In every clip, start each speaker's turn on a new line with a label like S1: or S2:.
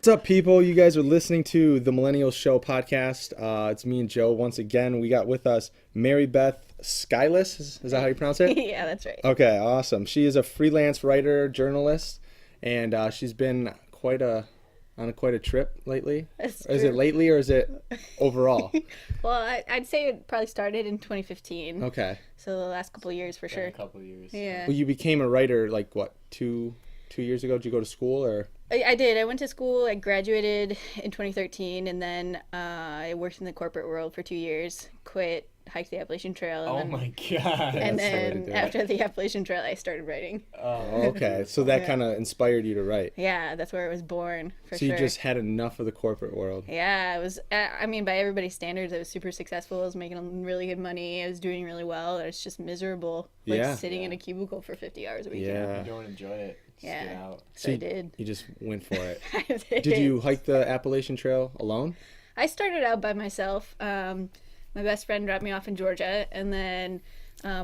S1: What's up, people? You guys are listening to the Millennials Show podcast. It's me and Joe once again. We got with us Mary Beth Skylis. Is that how you pronounce it?
S2: Yeah, that's right.
S1: Okay, awesome. She is a freelance writer, journalist, and she's been on quite a trip lately.
S2: That's
S1: Is
S2: true.
S1: it lately or is it overall?
S2: Well, I'd say it probably started in 2015.
S1: Okay.
S2: So the last couple of years for sure.
S3: A couple of years.
S2: Yeah.
S1: Well, you became a writer like what, two years ago? Did you go to school or?
S2: I did. I went to school. I graduated in 2013, and then I worked in the corporate world for 2 years. Quit, hiked the Appalachian Trail. And
S3: Oh
S2: then,
S3: my god.
S2: And
S1: That's the way to
S2: then
S1: do it.
S2: after the Appalachian Trail, I started writing.
S1: Oh, okay. So that
S2: Yeah.
S1: kind of inspired you to write.
S2: Yeah, that's where it was born for
S1: So
S2: sure.
S1: you just had enough of the corporate world.
S2: Yeah, it was. I mean, by everybody's standards, I was super successful. I was making really good money. I was doing really well. I was just miserable, like
S1: Yeah.
S2: sitting in a cubicle for 50 hours a week.
S1: Yeah.
S3: You don't enjoy it. Just
S2: Yeah.
S3: get out.
S2: So I did.
S1: You just went for it.
S2: I did.
S1: Did you hike the Appalachian Trail alone?
S2: I started out by myself. My best friend dropped me off in Georgia, and then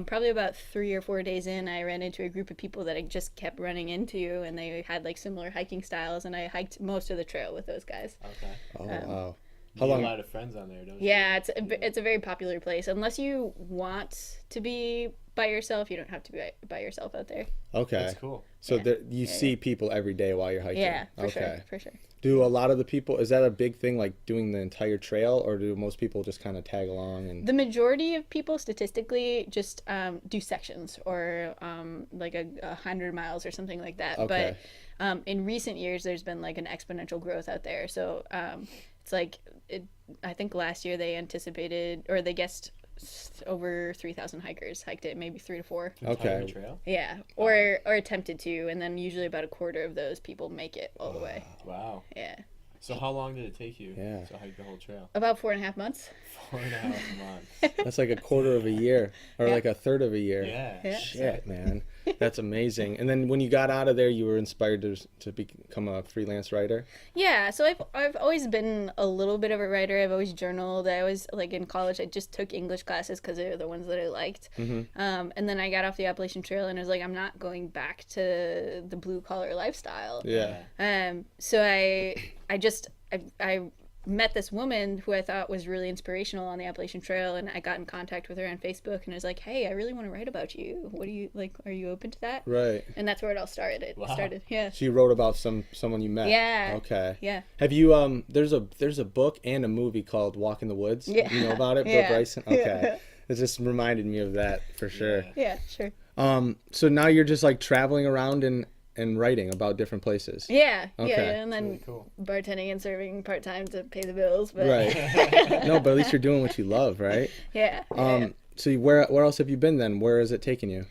S2: probably about 3 or 4 days in, I ran into a group of people that I just kept running into, and they had like similar hiking styles, and I hiked most of the trail with those guys.
S3: Okay.
S1: Oh, wow.
S3: You
S1: How
S3: get
S1: long?
S3: a lot of friends on there, don't you?
S2: Yeah, it's a very popular place. Unless you want to be by yourself, you don't have to be by yourself out there.
S1: Okay.
S3: That's cool.
S1: So
S2: Yeah.
S1: there, you see people every day while you're hiking?
S2: Yeah, for
S1: Okay.
S2: sure, for sure.
S1: Do a lot of the people, is that a big thing, like doing the entire trail, or do most people just kind of tag along? And
S2: The majority of people statistically just do sections or like 100 miles or something like that.
S1: Okay.
S2: But in recent years, there's been like an exponential growth out there. So it's like, I think last year they anticipated, or they guessed over 3,000 hikers hiked it, maybe 3 to 4.
S3: Entire
S1: Okay.
S3: trail?
S2: Yeah, or attempted to, and then usually about a quarter of those people make it all the way.
S3: Wow.
S2: Yeah,
S3: So how long did it take you
S1: Yeah.
S3: to hike the whole trail?
S2: about 4.5 months.
S3: 4.5 months.
S1: that's like a quarter of a year, or
S2: Yeah.
S1: like a third of a year.
S3: Yeah.
S2: Yeah.
S1: Shit, man. That's amazing. And then when you got out of there, you were inspired to become a freelance writer?
S2: Yeah, so I've always been a little bit of a writer. I've always journaled. I always, like in college, I just took English classes because they were the ones that I liked. And then I got off the Appalachian Trail and I was like, I'm not going back to the blue collar lifestyle.
S1: Yeah.
S2: So I met this woman who I thought was really inspirational on the Appalachian Trail, and I got in contact with her on Facebook, and I was like, hey, I really want to write about you. What do you like? Are you open to that?
S1: Right.
S2: And that's where it all started. It
S3: Wow.
S2: started, yeah.
S1: So you wrote about someone you met?
S2: Yeah.
S1: Okay.
S2: Yeah.
S1: Have you there's a book and a movie called Walk in the Woods.
S2: Yeah.
S1: You know about it, Bill
S2: Yeah.
S1: Bryson? Okay. It just reminded me of that for sure.
S3: Yeah.
S2: Yeah, sure.
S1: So now you're just like traveling around and writing about different places.
S2: Yeah,
S1: Okay.
S2: yeah, and then
S3: Really cool.
S2: bartending and serving part time to pay the bills. But
S1: Right. No, but at least you're doing what you love, right?
S2: yeah.
S1: So where else have you been then? Where has it taken you?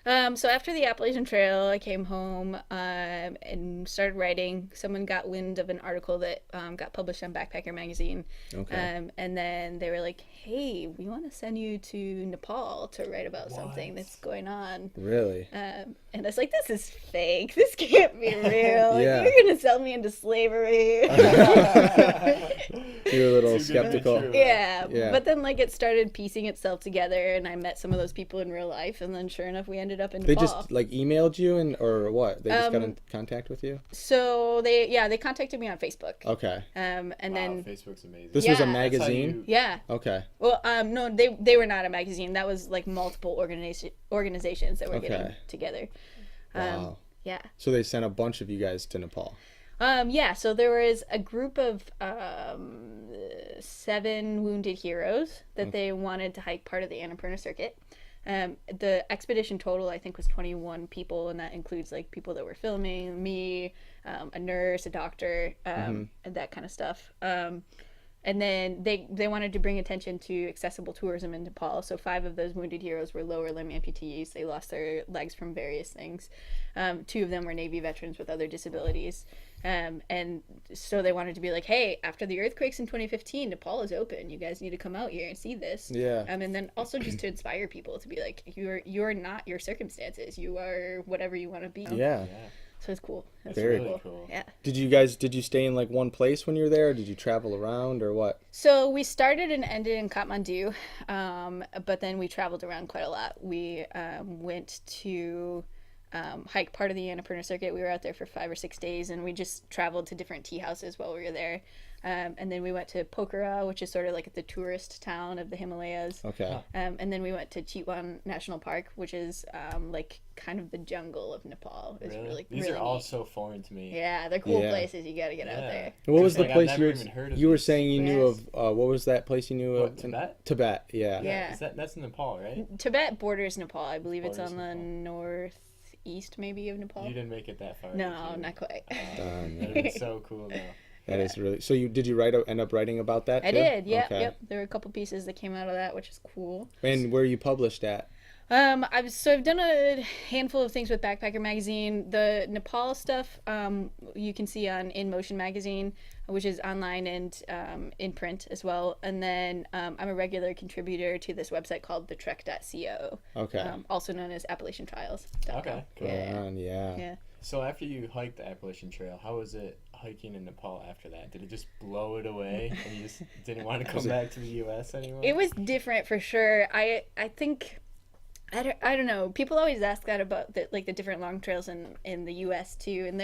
S2: So after the Appalachian Trail, I came home and started writing. Someone got wind of an article that got published on Backpacker magazine.
S1: Okay.
S2: And then they were like, "Hey, we want to send you to Nepal to write about something that's going on."
S1: Really?
S2: And I was like, "This is fake. This can't be real. Like,
S1: Yeah.
S2: you're gonna sell me into slavery."
S1: You're a little
S3: Too good to be
S1: skeptical.
S3: true.
S2: Yeah,
S1: Yeah.
S2: but then like it started piecing itself together, and I met some of those people in real life, and then sure enough, we ended up in
S1: They
S2: Nepal.
S1: just like emailed you or what? They just got in contact with you?
S2: So they contacted me on Facebook.
S1: Okay.
S2: And
S3: Wow,
S2: then
S3: Facebook's amazing.
S1: This was a
S2: Yeah. That's how
S1: magazine?
S2: yeah.
S1: Okay.
S2: Well, no, they were not a magazine. That was like multiple organizations that were getting
S1: Okay.
S2: together.
S1: Wow.
S2: Yeah.
S1: So they sent a bunch of you guys to Nepal.
S2: Yeah, so there was a group of 7 wounded heroes that they wanted to hike part of the Annapurna circuit. The expedition total, I think, was 21 people, and that includes like people that were filming, me, a nurse, a doctor, and that kind of stuff. And then they wanted to bring attention to accessible tourism in Nepal. So 5 of those wounded heroes were lower limb amputees. They lost their legs from various things. 2 of them were Navy veterans with other disabilities. And so they wanted to be like, hey, after the earthquakes in 2015, Nepal is open. You guys need to come out here and see this.
S1: Yeah.
S2: And then also just to inspire people to be like, you're not your circumstances. You are whatever you want to be.
S1: Yeah.
S3: Yeah.
S2: So it's cool. That's
S1: Very
S2: really
S3: cool.
S2: Yeah.
S1: Did you stay in like one place when you were there? Or did you travel around or what?
S2: So we started and ended in Kathmandu, but then we traveled around quite a lot. We went to hike part of the Annapurna circuit. We were out there for 5 or 6 days, and we just traveled to different tea houses while we were there. And then we went to Pokhara, which is sort of like the tourist town of the Himalayas.
S1: Okay.
S2: And then we went to Chitwan National Park, which is like kind of the jungle of Nepal. It's
S3: Really? These
S2: really
S3: are all
S2: neat.
S3: so foreign to me.
S2: Yeah, they're cool
S1: Yeah.
S2: places. You got to get out there.
S1: And what was the
S3: Like, I've
S1: place
S3: never even heard of
S1: you were
S3: these.
S1: saying you knew
S2: Yes.
S1: of? What was that place you knew
S3: What,
S1: of?
S3: Tibet?
S1: Tibet, yeah.
S2: Yeah.
S3: That's in Nepal, right?
S2: Tibet borders Nepal. I believe it's
S3: Borders
S2: on the
S3: Nepal.
S2: northeast, maybe, of Nepal.
S3: You didn't make it that far.
S2: No,
S3: did you?
S2: not quite.
S1: Darn.
S3: That would be so cool though.
S1: That is really. So did you end up writing about that?
S2: I
S1: too?
S2: did. Yeah.
S1: Okay.
S2: Yep. There were a couple pieces that came out of that, which is cool.
S1: And where you published at?
S2: I've done a handful of things with Backpacker Magazine. The Nepal stuff you can see on In Motion Magazine, which is online and in print as well. And then I'm a regular contributor to this website called thetrek.co,
S1: Okay.
S2: also known as Appalachian Trails.
S3: Okay, cool.
S2: Yeah.
S1: Yeah.
S2: Yeah.
S3: So after you hiked the Appalachian Trail, how was it hiking in Nepal after that? Did it just blow it away and you just didn't want to come back to the U.S. anymore?
S2: It was different for sure. I think I don't know. People always ask that about the different long trails in the U.S. too, and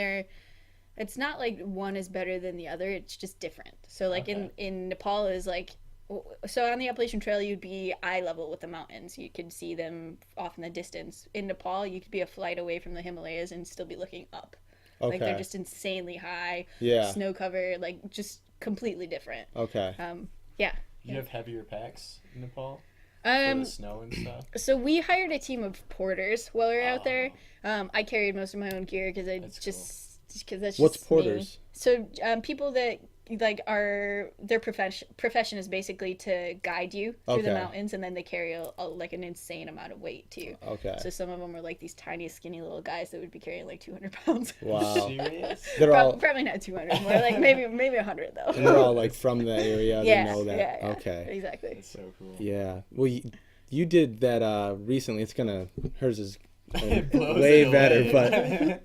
S2: it's not like one is better than the other. It's just different. So like
S3: Okay.
S2: in Nepal is like, so on the Appalachian Trail you'd be eye level with the mountains. You could see them off in the distance. In Nepal you could be a flight away from the Himalayas and still be looking up.
S1: Okay.
S2: Like they're just insanely high,
S1: Yeah.
S2: snow cover, like just completely different.
S1: Okay.
S2: Yeah.
S3: You have heavier packs in Nepal for the snow and stuff?
S2: So we hired a team of porters while we were out there.
S3: Oh.
S2: I carried most of my own gear because
S3: That's
S2: because that's just
S1: What's
S2: me.
S1: porters?
S2: So people that like their profession is basically to guide you through the
S1: Okay.
S2: mountains, and then they carry like an insane amount of weight too.
S1: Okay.
S2: So some of them are like these tiny, skinny little guys that would be carrying like 200 pounds.
S1: Wow.
S3: Serious?
S1: They're all
S2: Probably not 200, more like maybe 100 though.
S1: and they're all like from the area.
S2: Yeah,
S1: They know that.
S2: yeah, yeah.
S1: Okay.
S2: Exactly.
S3: That's so cool.
S1: Yeah. Well, you did that recently. Hers is
S3: It blows
S1: way
S3: it
S1: better,
S3: away.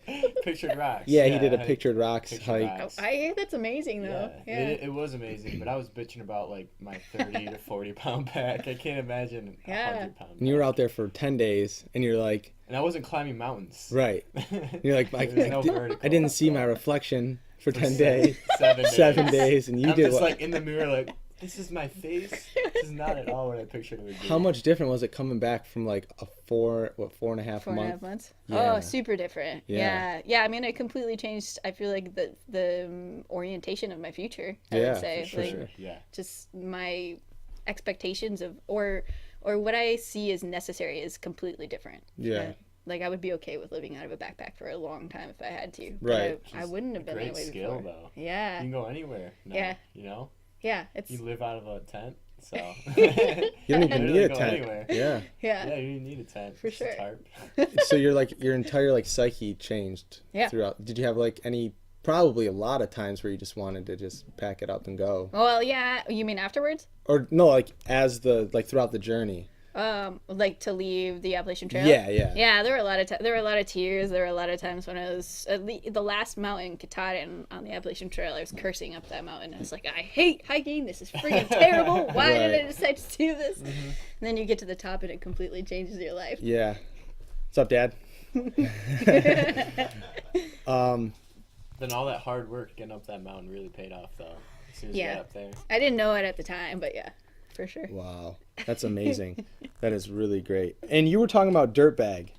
S3: Pictured rocks.
S1: yeah, he did a
S3: I-
S1: pictured rocks
S3: Pictured
S1: hike.
S3: rocks.
S2: I hear that's amazing though.
S3: Yeah, it was amazing, but I was bitching about like my 30 to 40 pound pack. I can't imagine a
S2: Yeah.
S3: 100-pound.
S1: And you were out there for 10 days, and you're like,
S3: and I wasn't climbing mountains.
S1: right. You're like, I
S3: There's no vertical.
S1: I didn't see my reflection for 10
S3: 7
S1: days.
S3: 7 days.
S1: 7 days, and you
S3: I'm
S1: did
S3: just
S1: what?
S3: like in the mirror, like this is my face. This is not at all what I pictured it would be.
S1: How much different was it coming back from like a 4.5
S2: 4.5
S1: month?
S2: months.
S1: Yeah.
S2: Oh, super different.
S1: Yeah.
S2: Yeah. I mean, it completely changed. I feel like the orientation of my future. I
S1: Yeah,
S2: would say,
S1: for
S2: like,
S1: sure.
S3: Yeah.
S2: just my expectations of or what I see as necessary is completely different.
S1: Yeah.
S2: Like I would be okay with living out of a backpack for a long time if I had to. but
S1: Right.
S2: I wouldn't have been
S3: Great
S2: that way
S3: skill
S2: before.
S3: though.
S2: Yeah.
S3: You can go anywhere. Now,
S2: Yeah.
S3: You know,
S2: Yeah. It's
S3: you live out of a tent, so
S1: You don't even
S3: Literally
S1: need a
S3: go
S1: tent.
S3: anywhere.
S1: Yeah.
S2: yeah.
S3: Yeah, you need a tent.
S2: For
S3: just a
S2: sure.
S3: tarp.
S1: So your entire like psyche changed
S2: Yeah.
S1: throughout. Did you have like probably a lot of times where you just wanted to just pack it up and go?
S2: Well, yeah. You mean afterwards?
S1: Or no, like throughout the journey.
S2: Like to leave the Appalachian Trail.
S1: Yeah, yeah.
S2: Yeah, there were a lot of there were a lot of tears. There were a lot of times when I was the last mountain, Katahdin, on the Appalachian Trail. I was cursing up that mountain. I was like, I hate hiking. This is freaking terrible. Why did I
S1: Right.
S2: decide to do this? And then you get to the top and it completely changes your life.
S1: Yeah. What's up, Dad?
S3: Then all that hard work getting up that mountain really paid off, though. As soon as you
S2: Yeah.
S3: got up there.
S2: I didn't know it at the time, but yeah, for sure.
S1: Wow, that's amazing. That is really great. And you were talking about dirtbag.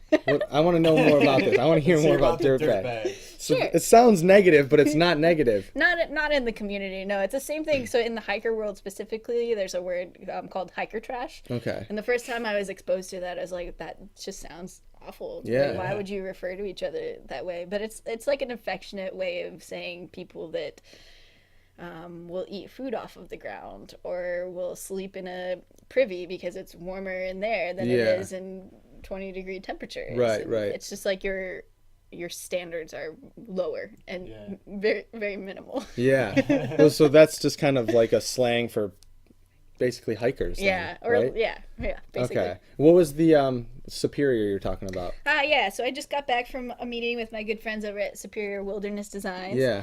S1: I want to know more about this. I want to hear
S3: Let's
S1: more about
S3: the
S1: dirtbag. So
S2: Sure.
S1: it sounds negative, but it's not negative.
S2: Not in the community. No, it's the same thing. So in the hiker world specifically, there's a word called hiker trash.
S1: Okay.
S2: And the first time I was exposed to that, I was like, that just sounds awful.
S1: Yeah.
S2: Like, why would you refer to each other that way? But it's like an affectionate way of saying people that will eat food off of the ground or will sleep in a privy because it's warmer in there than
S1: Yeah.
S2: it is in 20-degree temperatures.
S1: Right,
S2: And
S1: right.
S2: It's just like your standards are lower and
S3: Yeah.
S2: very, very minimal.
S1: Yeah. Well, so that's just kind of like a slang for basically hikers. then,
S2: Yeah, or
S1: right?
S2: yeah, basically.
S1: Okay. What was the Superior you're talking about?
S2: Yeah, so I just got back from a meeting with my good friends over at Superior Wilderness Designs.
S1: Yeah.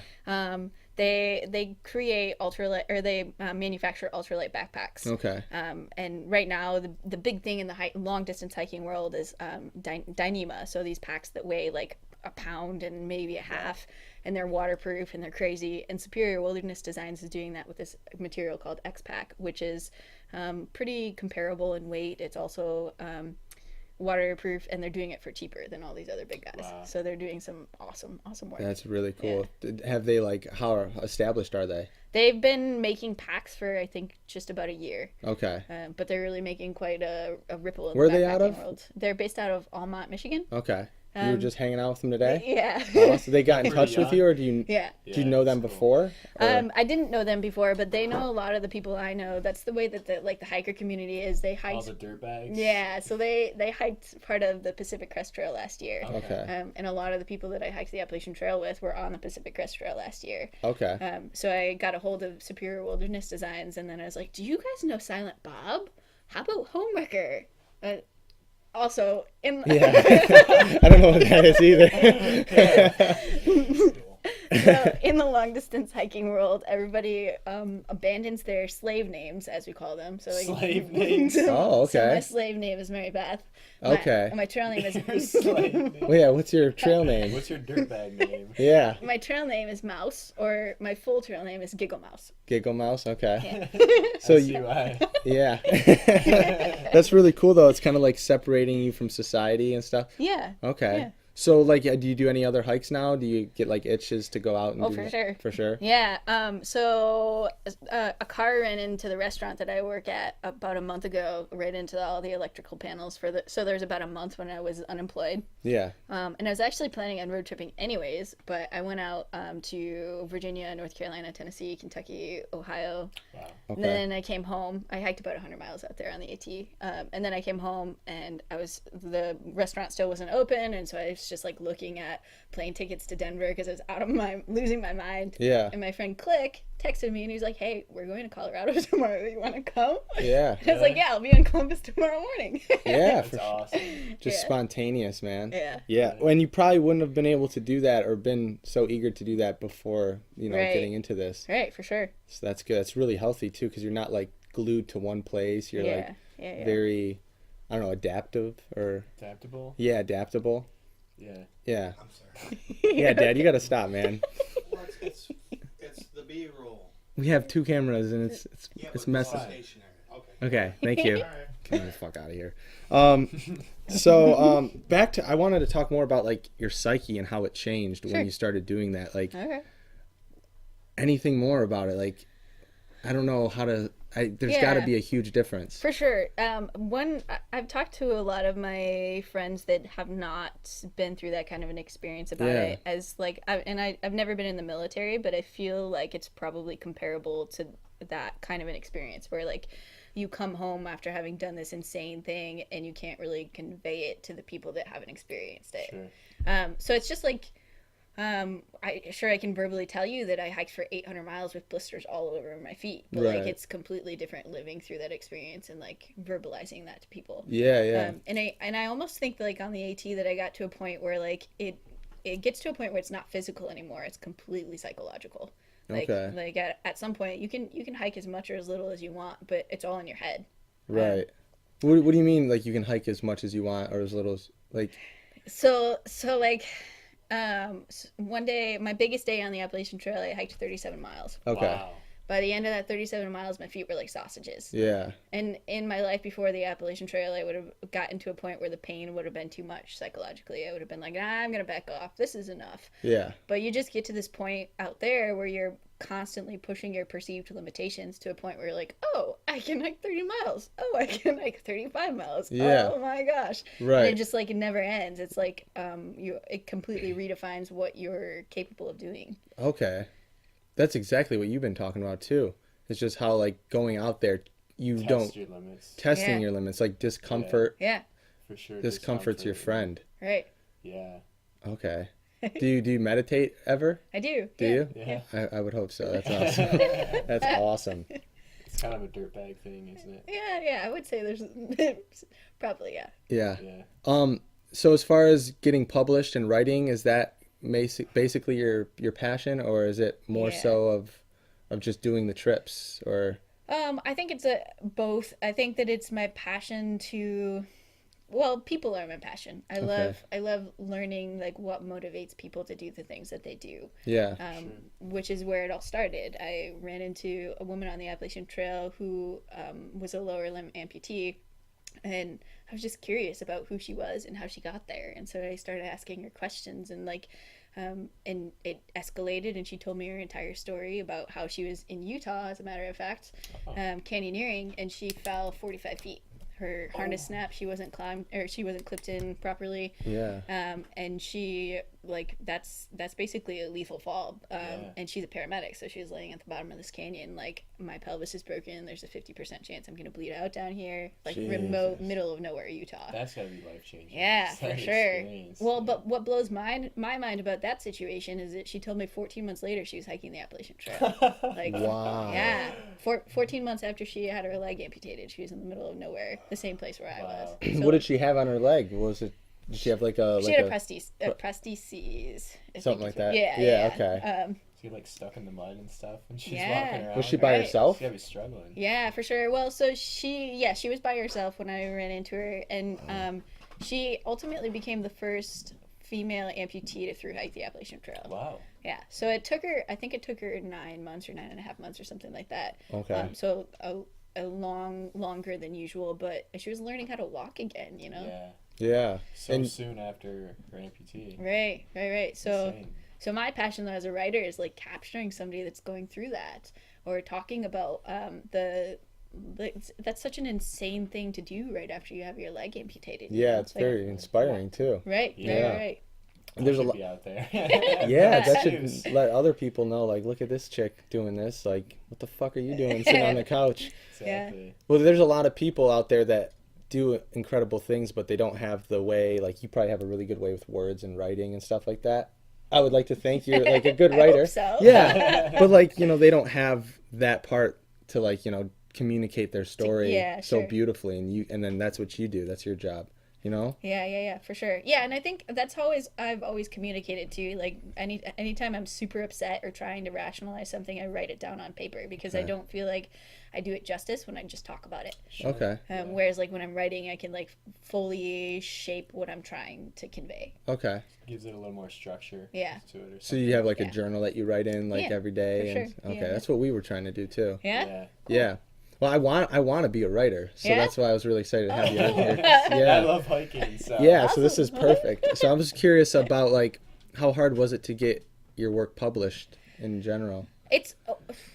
S2: They create ultralight, or they manufacture ultralight backpacks.
S1: Okay.
S2: And right now, the big thing in the long distance hiking world is Dyneema. So these packs that weigh like a pound and maybe a half, and they're waterproof and they're crazy. And Superior Wilderness Designs is doing that with this material called X-Pack, which is pretty comparable in weight. It's also waterproof, and they're doing it for cheaper than all these other big guys.
S3: Wow.
S2: So they're doing some awesome work.
S1: That's really cool. Have they how established are they?
S2: They've been making packs for, I think, just about a year.
S1: Okay.
S2: But they're really making quite a ripple in
S1: Where are
S2: the
S1: they out
S2: backpacking
S1: of?
S2: world. They're based out of Almont, Michigan.
S1: Okay. You were just hanging out with them today?
S2: Yeah.
S1: Oh, so they got in
S3: Pretty
S1: touch with
S3: young.
S1: you, or do you
S2: Yeah.
S1: do you know them
S3: that's
S1: before? Or-
S2: I didn't know them before, but they know a lot of the people I know. That's the way that the hiker community is. They
S3: All
S2: hiked.
S3: the dirt bags.
S2: Yeah, so they hiked part of the Pacific Crest Trail last year.
S1: Okay.
S2: And a lot of the people that I hiked the Appalachian Trail with were on the Pacific Crest Trail last year.
S1: Okay.
S2: So I got a hold of Superior Wilderness Designs, and then I was like, "Do you guys know Silent Bob? How about Homewrecker?" Also, in
S1: Yeah. I don't know what that is either.
S2: so in the long distance hiking world, everybody abandons their slave names, as we call them. So like,
S3: Slave names.
S1: Oh,
S2: So
S1: okay.
S2: my slave name is Mary Beth.
S1: Okay.
S2: My trail name is
S3: Slave name.
S1: Well, yeah, what's your trail name?
S3: What's your dirt bag name?
S1: Yeah.
S2: my trail name is Mouse, or my full trail name is Giggle Mouse.
S1: Giggle Mouse, okay.
S3: So
S1: So
S3: you,
S1: yeah. That's really cool though. It's kind of like separating you from society and stuff.
S2: Yeah.
S1: Okay.
S2: Yeah.
S1: So like do you do any other hikes now? Do you get like itches to go out and
S2: Oh,
S1: do
S2: for
S1: that?
S2: sure.
S1: For sure.
S2: Yeah. So a car ran into the restaurant that I work at about a month ago, right into all the electrical panels so there's about a month when I was unemployed.
S1: Yeah.
S2: And I was actually planning on road tripping anyways, but I went out to Virginia, North Carolina, Tennessee, Kentucky, Ohio.
S3: Wow.
S1: Okay.
S2: Then I came home. I hiked about 100 miles out there on the AT. And then I came home, and the restaurant still wasn't open, and so I was just like looking at plane tickets to Denver because I was losing my mind.
S1: Yeah.
S2: And my friend Click texted me, and he's like, "Hey, we're going to Colorado tomorrow. You want to come?"
S1: Yeah.
S2: And I was like, "Yeah, I'll be in Columbus tomorrow morning."
S1: Yeah.
S3: That's
S1: For
S3: awesome.
S1: Just
S2: Yeah.
S1: spontaneous, man.
S2: Yeah.
S1: Yeah. And you probably wouldn't have been able to do that or been so eager to do that before,
S2: Right.
S1: getting into this.
S2: Right, for sure.
S1: So that's good. That's really healthy too, because you're not like glued to one place. You're like
S2: Yeah.
S1: very, I don't know, adaptive or
S3: Adaptable.
S1: adaptable.
S3: Yeah.
S1: Yeah.
S4: I'm sorry.
S1: Yeah, Dad, you got to stop, man.
S4: Well, it's the B-roll.
S1: We have two cameras and it's
S4: Yeah,
S1: it's
S4: but
S1: messy.
S4: it's stationary. Okay.
S1: Okay, thank you.
S4: All right.
S1: Get the fuck out of here. Back to, I wanted to talk more about like your psyche and how it changed
S2: Sure.
S1: when you started doing that. Like
S2: Okay.
S1: anything more about it? Like, I don't know how to. There's got to
S2: Yeah.
S1: be a huge difference.
S2: For sure. I've talked to a lot of my friends that have not been through that kind of an experience about
S1: Yeah.
S2: it. As like, I've never been in the military, but I feel like it's probably comparable to that kind of an experience where like you come home after having done this insane thing and you can't really convey it to the people that haven't experienced it.
S3: Sure.
S2: So it's just like, I can verbally tell you that I hiked for 800 miles with blisters all over my feet, but
S1: Right.
S2: like it's completely different living through that experience and like verbalizing that to people.
S1: Yeah, yeah.
S2: And I almost think like on the AT that I got to a point where like it gets to a point where it's not physical anymore. It's completely psychological. Like,
S1: Okay.
S2: like at some point you can hike as much or as little as you want, but it's all in your head.
S1: Right. What do you mean? Like you can hike as much as you want or as little as like?
S2: So like, one day, my biggest day on the Appalachian Trail, I hiked 37 miles.
S1: Okay.
S3: Wow.
S2: By the end of that 37 miles, my feet were like sausages.
S1: Yeah.
S2: And in my life before the Appalachian Trail, I would have gotten to a point where the pain would have been too much psychologically. I would have been like, I'm going to back off. This is enough.
S1: Yeah.
S2: But you just get to this point out there where you're constantly pushing your perceived limitations to a point where you're like, oh, I can hike 30 miles. Oh, I can hike 35 miles.
S1: Yeah.
S2: Oh my gosh.
S1: Right.
S2: And it just like, it never ends. It's like, it completely redefines what you're capable of doing.
S1: Okay. That's exactly what you've been talking about too. It's just how like going out there, you
S3: Test
S1: don't
S3: your limits.
S1: testing
S2: Yeah.
S1: your limits, like discomfort.
S2: Yeah.
S3: For sure.
S1: Discomfort's your
S3: discomfort.
S1: friend.
S2: Right.
S3: Yeah.
S1: Okay. Do you meditate ever?
S2: I do.
S1: Do
S2: yeah.
S1: you?
S3: Yeah.
S1: I would hope so. That's awesome. That's awesome.
S3: It's kind of a dirtbag thing, isn't it?
S2: Yeah, I would say there's probably, yeah.
S1: Yeah.
S3: Yeah.
S1: So as far as getting published and writing, is that basically your passion, or is it more
S2: Yeah.
S1: so of just doing the trips, or?
S2: I think it's both. I think that it's my passion to, well, people are my passion. I love learning like what motivates people to do the things that they do.
S1: Yeah.
S2: Which is where it all started. I ran into a woman on the Appalachian Trail who was a lower limb amputee, and I was just curious about who she was and how she got there. And so I started asking her questions, and and it escalated, and she told me her entire story about how she was in Utah, as a matter of fact, canyoneering, and she fell 45 feet. Her harness snapped. She wasn't clipped in properly.
S1: Yeah.
S2: And she, like, that's basically a lethal fall. And she's a paramedic, so she was laying at the bottom of this canyon. Like, my pelvis is broken. There's a 50% chance I'm gonna bleed out down here. Like, remote, middle of nowhere, Utah.
S3: That's gotta be life changing.
S2: Yeah, for sure. Well, but what blows my mind about that situation is that she told me 14 months later she was hiking the Appalachian Trail. Like,
S1: Wow.
S2: yeah, 14 months after she had her leg amputated, she was in the middle of nowhere, the same place where I was. So,
S1: What did she have on her leg? Was it? Did she have like a?
S2: she
S1: like
S2: had
S1: a
S2: prostheses.
S1: something like that.
S2: Yeah.
S1: Okay.
S3: She like stuck in the mud and stuff when she's
S2: Yeah.
S3: walking around.
S1: Was she by
S2: Right.
S1: herself?
S3: She gotta be struggling.
S2: Yeah, for sure. Well, so she was by herself when I ran into her, and she ultimately became the first female amputee to through hike the Appalachian Trail.
S3: Wow.
S2: Yeah. So it took her 9 months or 9.5 months or something like that.
S1: Okay.
S2: So a longer than usual, but she was learning how to walk again, you know?
S3: Yeah.
S1: Yeah.
S3: So
S1: And-
S3: soon after her amputee.
S2: Right. So
S3: Insane.
S2: so my passion though as a writer is like capturing somebody that's going through that, or talking about that's such an insane thing to do right after you have your leg amputated. you
S1: Yeah,
S2: know?
S1: it's
S2: Like,
S1: very inspiring too.
S2: right.
S1: Yeah.
S2: Right.
S1: And there's a
S3: Should
S1: lot.
S3: be out there.
S1: Yeah, that
S3: Shoes.
S1: should let other people know. Like, look at this chick doing this. Like, what the fuck are you doing sitting on the couch?
S3: Exactly.
S1: Well, there's a lot of people out there that do incredible things, but they don't have the way. Like, you probably have a really good way with words and writing and stuff like that. I would like to think you're like a good
S2: I
S1: writer.
S2: hope so.
S1: Yeah, but like, you know, they don't have that part to, like, you know, communicate their story
S2: yeah,
S1: so
S2: sure.
S1: beautifully, and then that's what you do. That's your job. You know?
S2: Yeah, for sure. Yeah, and I think that's how I've always communicated too. Like anytime I'm super upset or trying to rationalize something, I write it down on paper because I don't feel like I do it justice when I just talk about it.
S1: Okay.
S2: Whereas like when I'm writing, I can like fully shape what I'm trying to convey.
S1: Okay.
S3: Gives it a little more structure.
S2: Yeah.
S3: To it or
S1: So
S3: something.
S1: you have like a
S2: Yeah.
S1: journal that you write in like
S2: Yeah,
S1: every day,
S2: for
S1: and
S2: sure.
S1: okay,
S2: Yeah.
S1: that's what we were trying to do too.
S2: Yeah.
S3: Yeah.
S1: Yeah. Well, I want to be a writer, so
S2: Yeah?
S1: that's why I was really excited to have you on here.
S3: I
S1: Yeah.
S3: love hiking. So.
S1: Yeah. So this is perfect. So I was curious about like how hard was it to get your work published in general?
S2: It's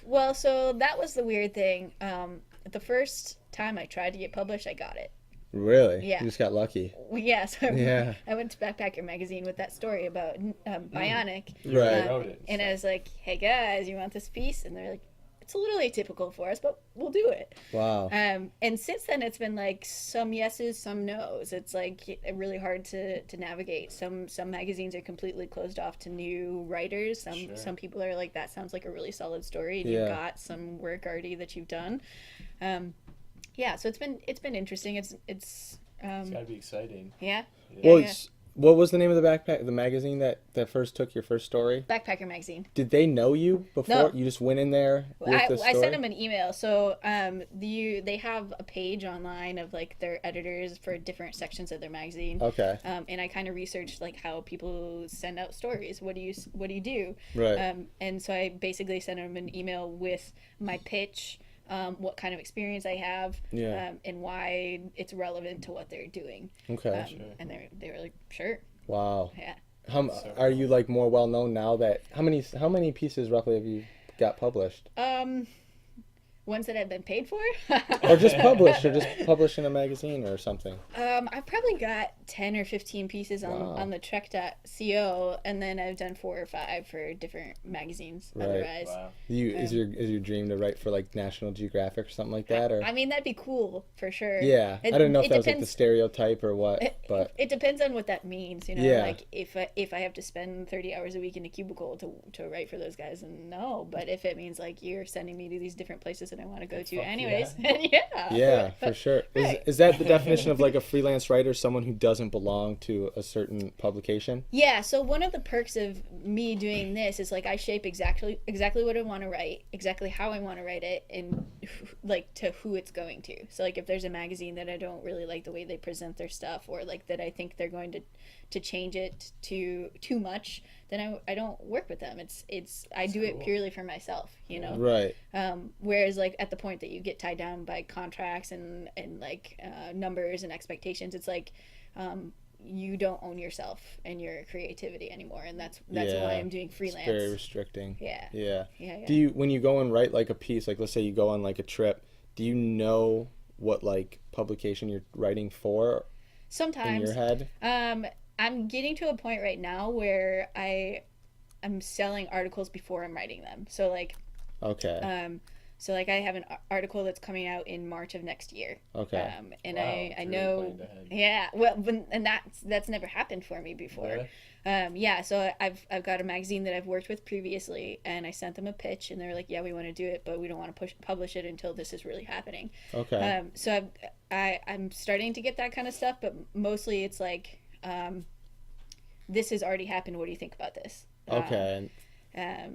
S2: well, so that was the weird thing. The first time I tried to get published, I got it.
S1: Really?
S2: Yeah.
S1: You just got lucky.
S2: Yeah, so
S1: Yeah.
S2: I went to Backpacker magazine with that story about Bionic.
S3: You
S1: Right.
S3: wrote it.
S2: And I was like, hey guys, you want this piece? And they're like, it's a little atypical for us, but we'll do it.
S1: Wow.
S2: And since then, it's been like some yeses, some nos. It's like really hard to navigate. Some magazines are completely closed off to new writers. Some people are like, that sounds like a really solid story, and
S1: Yeah.
S2: you've got some work already that you've done. Yeah, so it's been interesting. It's
S3: It's gotta be exciting.
S2: yeah.
S1: Well,
S2: yeah.
S1: what was the name of the magazine that first took your first story?
S2: Backpacker magazine.
S1: Did they know you before?
S2: No.
S1: You just went in there with the story?
S2: I sent them an email. So they have a page online of like their editors for different sections of their magazine.
S1: Okay.
S2: And I kind of researched like how people send out stories. What do you do?
S1: Right.
S2: And so I basically sent them an email with my pitch, what kind of experience I have,
S1: Yeah.
S2: and why it's relevant to what they're doing.
S1: Okay.
S2: And they were like, sure,
S1: Wow.
S2: yeah.
S1: Are you like more well known now that how many pieces roughly have you got published?
S2: Ones that I've been paid for.
S1: Or just published in a magazine or something?
S2: I've probably got 10 or 15 pieces on the Trek.co, and then I've done 4 or 5 for different magazines.
S1: Right.
S2: Otherwise,
S3: Wow.
S1: Is your dream to write for like National Geographic or something like that, or?
S2: I mean that'd be cool for sure.
S1: Yeah, I don't know if that was like the
S2: depends.
S1: stereotype or what, but
S2: It depends on what that means, you know.
S1: Yeah.
S2: Like if I have to spend 30 hours a week in a cubicle to write for those guys, then no. But if it means like you're sending me to these different places that I want to go to,
S3: Fuck
S2: anyways,
S3: yeah.
S2: yeah.
S1: yeah, for sure.
S2: Right.
S1: Is that the definition of like a freelance writer? Someone who doesn't doesn't belong to a certain publication?
S2: Yeah, so one of the perks of me doing this is like I shape exactly what I want to write, exactly how I want to write it, and like to who it's going to. So like if there's a magazine that I don't really like the way they present their stuff, or like that I think they're going to change it too much, then I don't work with them. I do it purely for myself, you know.
S1: Right.
S2: Whereas like at the point that you get tied down by contracts and like numbers and expectations, it's like you don't own yourself and your creativity anymore, and that's why I'm doing freelance.
S1: It's very restricting.
S2: Yeah.
S1: Do you, when you go and write like a piece, like let's say you go on like a trip, do you know what like publication you're writing for?
S2: Sometimes.
S1: In your head?
S2: I'm getting to a point right now where I'm selling articles before I'm writing them. So like
S1: Okay.
S2: So like I have an article that's coming out in March of next year.
S1: Okay.
S2: And
S3: Wow,
S2: I
S3: really
S2: know,
S3: planned ahead.
S2: yeah. Well, and that's never happened for me before.
S3: Really?
S2: Yeah. So I've got a magazine that I've worked with previously, and I sent them a pitch, and they're like, "Yeah, we want to do it, but we don't want to publish it until this is really happening."
S1: Okay.
S2: So I'm starting to get that kind of stuff, but mostly it's like, this has already happened. What do you think about this?
S1: Okay.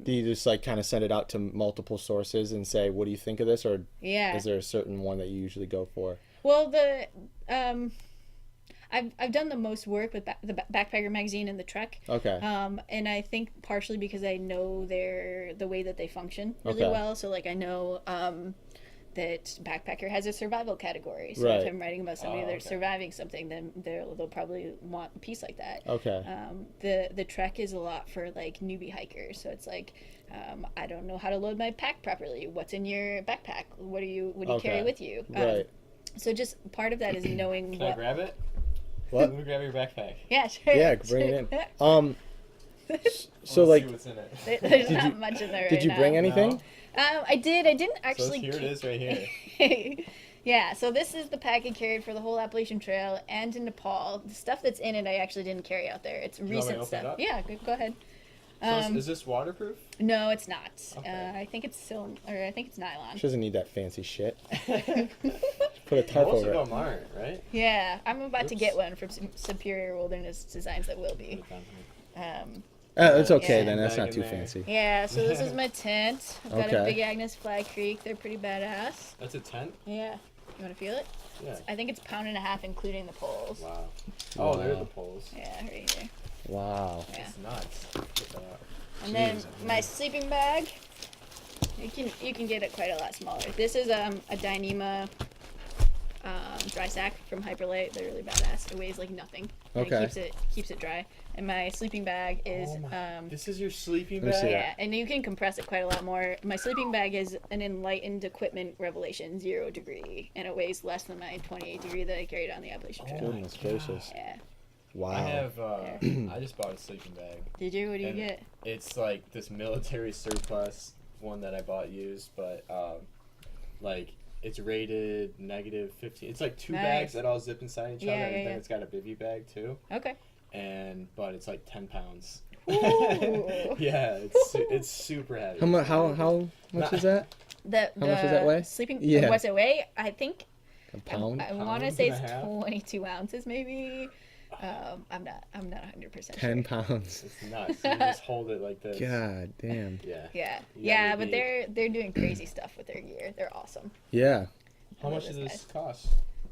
S1: Do you just like kind of send it out to multiple sources and say, what do you think of this? Or
S2: Yeah.
S1: is there a certain one that you usually go for?
S2: Well, I've done the most work with the Backpacker magazine and the Trek.
S1: Okay.
S2: And I think partially because I know the way that they function really
S1: Okay.
S2: well. So like I know that Backpacker has a survival category. So
S1: Right.
S2: if I'm writing about somebody that's
S3: okay.
S2: surviving something, then they'll probably want a piece like that.
S1: Okay.
S2: The Trek is a lot for like newbie hikers. So it's like, I don't know how to load my pack properly. What's in your backpack? What do you carry
S1: Okay.
S2: with you?
S1: Right.
S2: So just part of that is knowing
S3: Can I
S2: what.
S3: grab it?
S1: What?
S3: Let me grab your backpack.
S2: Yeah, sure.
S1: Yeah, bring it in. So
S3: Let's
S1: like,
S3: see what's in it.
S2: There's not much in there.
S1: did you bring anything?
S2: I did. I didn't
S3: So
S2: actually.
S3: here it is right here.
S2: Yeah. So this is the pack I carried for the whole Appalachian Trail and in Nepal. The stuff that's in it, I actually didn't carry out there. It's
S3: you want me to
S2: recent
S3: open
S2: stuff.
S3: it up?
S2: Yeah. Go ahead.
S3: So is this waterproof?
S2: No, it's not.
S3: Okay.
S2: I think it's I think it's nylon.
S1: She doesn't need that fancy shit. Put a tarp
S3: Most
S1: over
S3: of
S1: it.
S3: them aren't, right?
S2: Yeah, I'm about to
S3: Oops.
S2: get one from Superior Wilderness Designs that will be.
S1: It's okay
S2: Yeah.
S1: then. That's
S3: Bag
S1: not
S3: in
S1: too
S3: there.
S1: fancy.
S2: Yeah. So this is my tent. I've got a
S1: Okay.
S2: Big Agnes Flag Creek. They're pretty badass.
S3: That's a tent?
S2: Yeah. You want to feel it?
S3: Yeah.
S2: I think it's a pound and a half, including the poles.
S3: Wow. Oh, there are
S1: Wow.
S3: the poles.
S2: Yeah, right here.
S1: Wow.
S2: Yeah.
S3: It's nuts. Get that out.
S2: And then
S1: Jeez,
S2: my sleeping bag, you can get it quite a lot smaller. This is a Dyneema dry sack from Hyperlite. They're really badass. It weighs like nothing. And
S1: Okay.
S2: It keeps it dry. And my sleeping bag is
S3: Oh my- This is your sleeping
S1: Let me
S3: bag?
S1: see that.
S2: yeah, and you can compress it quite a lot more. My sleeping bag is an Enlightened Equipment Revelation 0 degree, and it weighs less than my 28 degree that I carried on the Appalachian Trail.
S3: Oh.
S1: Goodness
S3: my
S1: gracious.
S2: Yeah.
S1: Wow.
S3: I have, I just bought a sleeping bag.
S2: Did you? What do you
S3: And
S2: get?
S3: It's like this military surplus one that I bought used, but like it's rated -15. It's like two
S2: Nice.
S3: bags that all zip inside each
S2: Yeah,
S3: other, and
S2: yeah,
S3: then
S2: yeah.
S3: it's got a bivvy bag too.
S2: Okay.
S3: But it's like 10 pounds.
S2: Ooh.
S3: Yeah, it's super heavy.
S1: How much? How much is that?
S2: The
S1: How much does that weigh?
S2: Sleeping.
S1: Yeah.
S2: What's it weigh? I think.
S1: A pound?
S2: I want to
S3: Pound
S2: say
S3: and
S2: it's
S3: a half?
S2: 22 ounces, maybe. I'm not 100%
S1: 10
S2: sure.
S1: pounds.
S3: It's nuts. You just hold it like this.
S1: God damn.
S3: Yeah.
S2: Yeah,
S3: You
S2: yeah,
S3: gotta
S2: but
S3: be-
S2: they're doing crazy stuff with their gear. They're awesome.
S1: Yeah.
S3: How
S2: I
S3: much
S2: love
S3: does
S2: this
S3: this cost?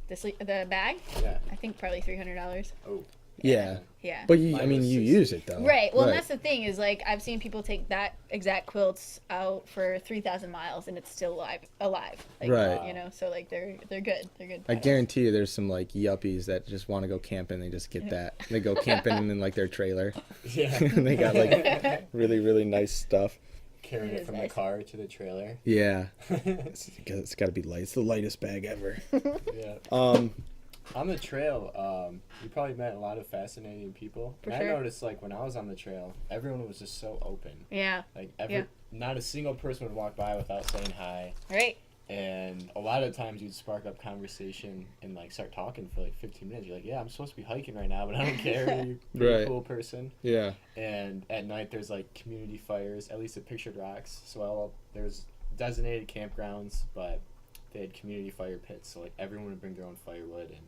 S2: The bag?
S3: Yeah.
S2: I think probably $300.
S3: Oh.
S1: Yeah.
S2: Yeah.
S1: But you, I
S3: Mine
S1: mean,
S3: was
S1: you
S3: 60.
S1: use it though.
S2: Right. Well, and that's the thing is like I've seen people take that exact quilts out for 3,000 miles and it's still alive. Like,
S1: Right.
S2: You know, so like they're good. They're good.
S1: I
S2: products.
S1: guarantee you there's some like yuppies that just want to go camping. They just get that. They go camping in like their trailer.
S3: Yeah.
S1: And they got like really, really nice stuff.
S3: Carrying
S2: It
S3: it
S2: is
S3: from
S2: nice.
S3: the car to the trailer.
S1: Yeah. It's got to be light. It's the lightest bag ever.
S3: Yeah. On the trail, you probably met a lot of fascinating people.
S2: For
S3: And
S2: sure.
S3: I noticed, like, when I was on the trail, everyone was just so open.
S2: Yeah.
S3: Like,
S2: Yeah.
S3: not a single person would walk by without saying hi.
S2: Right.
S3: And a lot of times you'd spark up conversation and, like, start talking for, like, 15 minutes. You're like, yeah, I'm supposed to be hiking right now, but I don't care. You're a
S1: Right.
S3: cool person.
S1: Yeah.
S3: And at night, there's, like, community fires, at least at Pictured Rocks. So there's designated campgrounds, but they had community fire pits. So, like, everyone would bring their own firewood and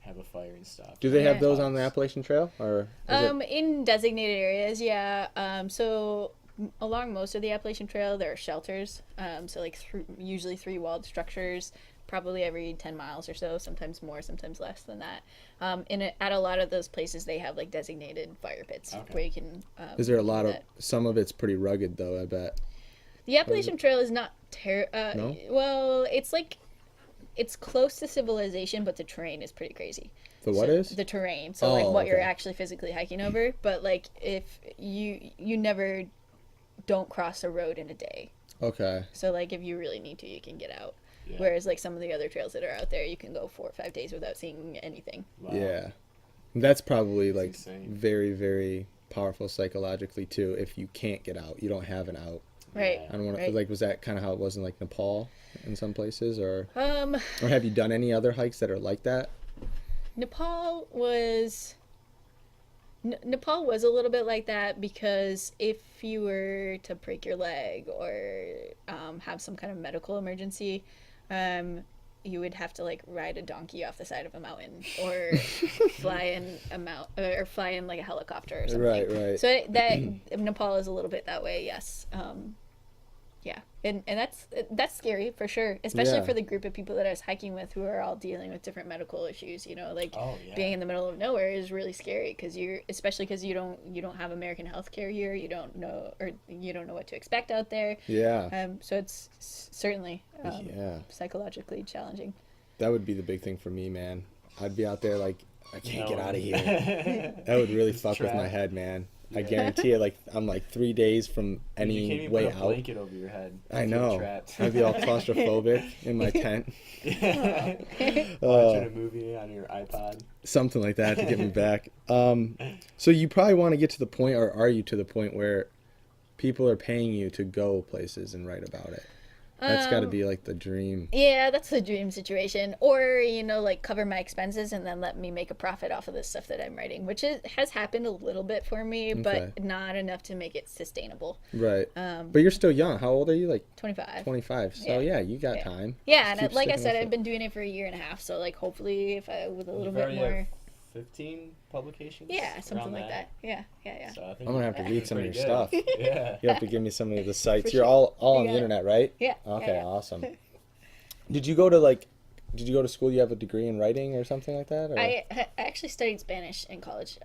S3: have a fire and stuff.
S1: Do they have
S2: Yeah.
S1: those on the Appalachian Trail, or is it?
S2: In designated areas, yeah. So along most of the Appalachian Trail, there are shelters. So like usually three walled structures, probably every 10 miles or so. Sometimes more, sometimes less than that. At a lot of those places, they have like designated fire pits
S3: Okay.
S2: where you can.
S1: Is there a lot
S2: do
S1: of?
S2: that.
S1: Some of it's pretty rugged, though. I bet.
S2: The Appalachian Trail is not
S1: No?
S2: well, it's close to civilization, but the terrain is pretty crazy.
S1: The what
S2: So,
S1: is?
S2: the terrain? So like what you're
S1: okay.
S2: actually physically hiking over. But like if you never don't cross a road in a day.
S1: Okay.
S2: So like if you really need to, you can get out.
S3: Yeah.
S2: Whereas like some of the other trails that are out there, you can go 4 or 5 days without seeing anything.
S3: Wow.
S1: Yeah. That's probably like
S3: insane.
S1: very, very powerful psychologically too. If you can't get out, you don't have an out.
S2: Right.
S1: I don't want to
S2: Right.
S1: like. Was that kind of how it was in like Nepal, in some places, or
S2: Um,
S1: have you done any other hikes that are like that?
S2: Nepal was a little bit like that because if you were to break your leg or have some kind of medical emergency, you would have to like ride a donkey off the side of a mountain or fly in like a helicopter or something.
S1: Right, right.
S2: So that Nepal is a little bit that way, yes. Yeah, and that's scary for sure, especially
S1: Yeah.
S2: for the group of people that I was hiking with who are all dealing with different medical issues. You know, like
S3: Oh, yeah.
S2: being in the middle of nowhere is really scary because especially because you don't have American healthcare here. You don't know what to expect out there.
S1: Yeah.
S2: So it's certainly
S1: Yeah.
S2: psychologically challenging.
S1: That would be the big thing for me, man. I'd be out there like, I can't get
S3: No.
S1: out of here. That would really fuck with my
S3: trapped.
S1: head, man. I guarantee it. Like I'm like 3 days from
S3: You can't
S1: any
S3: even
S1: way
S3: put a
S1: out.
S3: blanket over your head.
S1: I
S3: if you're
S1: know.
S3: trapped.
S1: I'd be all claustrophobic in my tent.
S3: Watching a movie on your iPod.
S1: Something like that to get me back. So you probably want to get to the point, or are you to the point where people are paying you to go places and write about it? That's got to be like the dream.
S2: Yeah, that's the dream situation. Or, like cover my expenses and then let me make a profit off of the stuff that I'm writing, which has happened a little bit for me,
S1: Okay.
S2: but not enough to make it sustainable.
S1: Right. But you're still young. How old are you? Like
S2: 25.
S1: 25. So
S2: Yeah.
S1: you got
S2: Yeah.
S1: time.
S2: Yeah, and
S1: Keep
S2: like I
S1: sticking
S2: said,
S1: with
S2: I've
S1: it.
S2: been doing it for a year and a half, so like hopefully if I with a little
S3: You've
S2: bit
S3: already
S2: more.
S3: have 15 publications?
S2: Yeah, something
S3: around
S2: like that. Yeah.
S3: So I think
S1: I'm gonna have to read some of your stuff.
S3: Yeah.
S1: You have to give me some of the sites.
S2: For
S1: You're
S2: sure.
S1: all on
S2: You
S1: the
S2: got it.
S1: internet, right?
S2: Yeah.
S1: Okay,
S2: yeah.
S1: awesome. Did you go to school? You have a degree in writing or something like that? Or?
S2: I actually studied Spanish in college.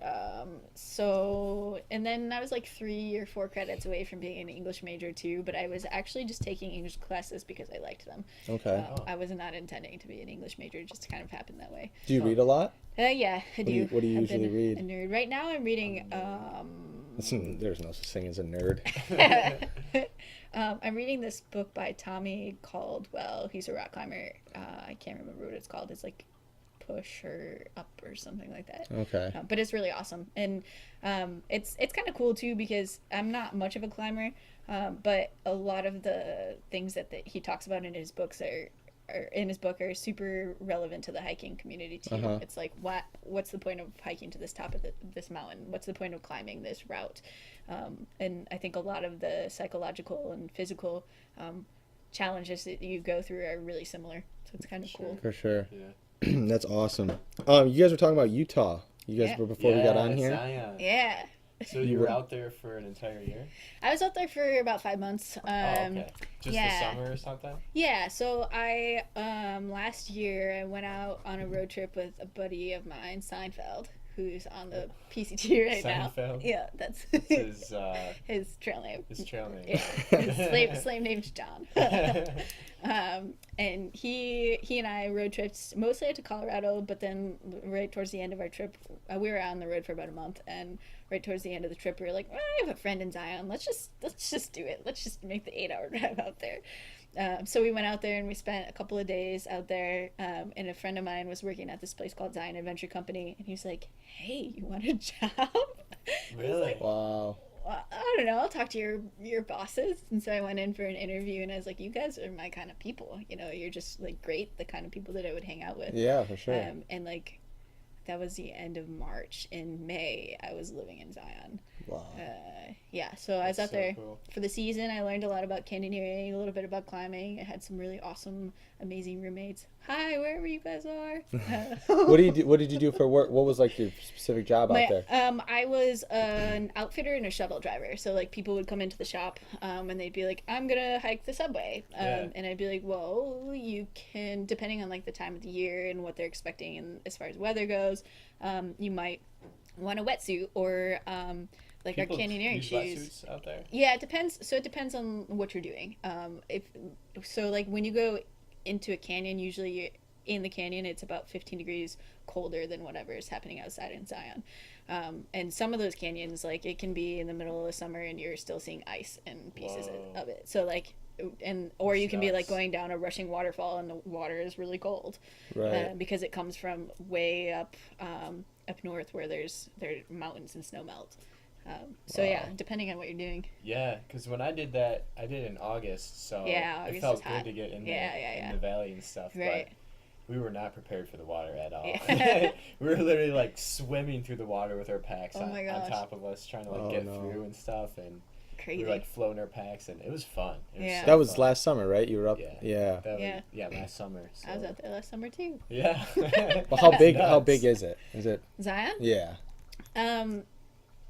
S2: And then I was like 3 or 4 credits away from being an English major too, but I was actually just taking English classes because I liked them.
S1: Okay.
S2: I was not intending to be an English major, it just kind of happened that way.
S1: Do you read a lot?
S2: Yeah, I do.
S1: What do you
S2: I've been
S1: usually read?
S2: A nerd. Right now I'm reading
S1: There's no such thing as a nerd.
S2: I'm reading this book by Tommy Caldwell. He's a rock climber. I can't remember what it's called. It's like Push or Up or something like that.
S1: Okay.
S2: But it's really awesome, and it's kind of cool too because I'm not much of a climber, but a lot of the things that he talks about in his books are super relevant to the hiking community too.
S1: Uh-huh.
S2: It's like what's the point of hiking to this top of this mountain? What's the point of climbing this route? And I think a lot of the psychological and physical challenges that you go through are really similar. So it's kind of cool.
S1: For sure.
S3: Yeah.
S1: That's awesome. You guys were talking about Utah. You guys
S2: Yeah.
S1: were before we got on here.
S3: Zion.
S2: Yeah.
S3: So you were out there for an entire year?
S2: I was out there for about 5 months.
S3: Okay. Just
S2: yeah.
S3: the summer or something?
S2: Yeah, so I last year I went out on a road trip with a buddy of mine, Seinfeld, who's on the PCT right now.
S3: Seinfeld?
S2: Yeah, that's
S3: His
S2: his trail name.
S3: trail name.
S2: Yeah, his slave name's John. And he and I road tripped mostly out to Colorado, but then right towards the end of our trip, we were out on the road for about a month, and right towards the end of the trip, we were like, I have a friend in Zion. Let's just do it. Let's just make the 8-hour drive out there. So we went out there and we spent a couple of days out there. And a friend of mine was working at this place called Zion Adventure Company, and he was like, "Hey, you want a job?" I was
S3: Really?
S2: like,
S1: Wow.
S2: well, I don't know. I'll talk to your bosses. And so I went in for an interview, and I was like, "You guys are my kind of people. You're just like great, the kind of people that I would hang out with."
S1: Yeah, for sure.
S2: And like, that was the end of March. In May, I was living in Zion.
S1: Wow.
S2: Yeah, so I was
S3: That's
S2: out
S3: so
S2: there
S3: cool.
S2: for the season. I learned a lot about canyoneering, a little bit about climbing. I had some really awesome, amazing roommates. Hi, wherever you guys are.
S1: What did you do for work? What was like your specific job out there?
S2: I was an outfitter and a shuttle driver. So like people would come into the shop, and they'd be like, "I'm gonna hike the subway,"
S3: Yeah.
S2: and I'd be like, "Well, you can, depending on like the time of the year and what they're expecting, and as far as weather goes, you might want a wetsuit or like
S3: People
S2: our canyoneering
S3: use
S2: shoes."
S3: wetsuits out there.
S2: Yeah, it depends. So it depends on what you're doing. If so, like when you go into a canyon, usually you're in the canyon, it's about 15 degrees colder than whatever is happening outside in Zion. And some of those canyons, like it can be in the middle of the summer and you're still seeing ice and pieces
S3: Whoa.
S2: of it. So like, or you can be like
S3: Sucks.
S2: going down a rushing waterfall and the water is really cold,
S1: Right.
S2: because it comes from way up north where there's mountains and snow melt. So
S1: Wow.
S2: yeah, depending on what you're doing.
S3: Yeah, because when I did that, I did it in August, so
S2: Yeah,
S3: it
S2: August
S3: felt
S2: is
S3: good
S2: hot.
S3: to get in
S2: Yeah,
S3: there
S2: yeah,
S3: in
S2: yeah.
S3: the valley and stuff.
S2: Right.
S3: But we were not prepared for the water at all.
S2: Yeah.
S3: We were literally like swimming through the water with our packs
S2: Oh my
S3: on
S2: gosh.
S3: top of us, trying to like
S1: Oh,
S3: get
S1: no.
S3: through and stuff, and
S2: Crazy.
S3: we were like floating our packs, and it was fun. It was
S2: Yeah.
S3: so
S1: That was
S3: fun.
S1: last summer, right? You were up.
S3: Yeah.
S1: Yeah.
S3: That
S2: Yeah.
S3: was, yeah, last summer. So.
S2: I was out there last summer too.
S3: Yeah.
S1: Well, how big?
S3: Nuts.
S1: How big is it? Is it?
S2: Zion?
S1: Yeah.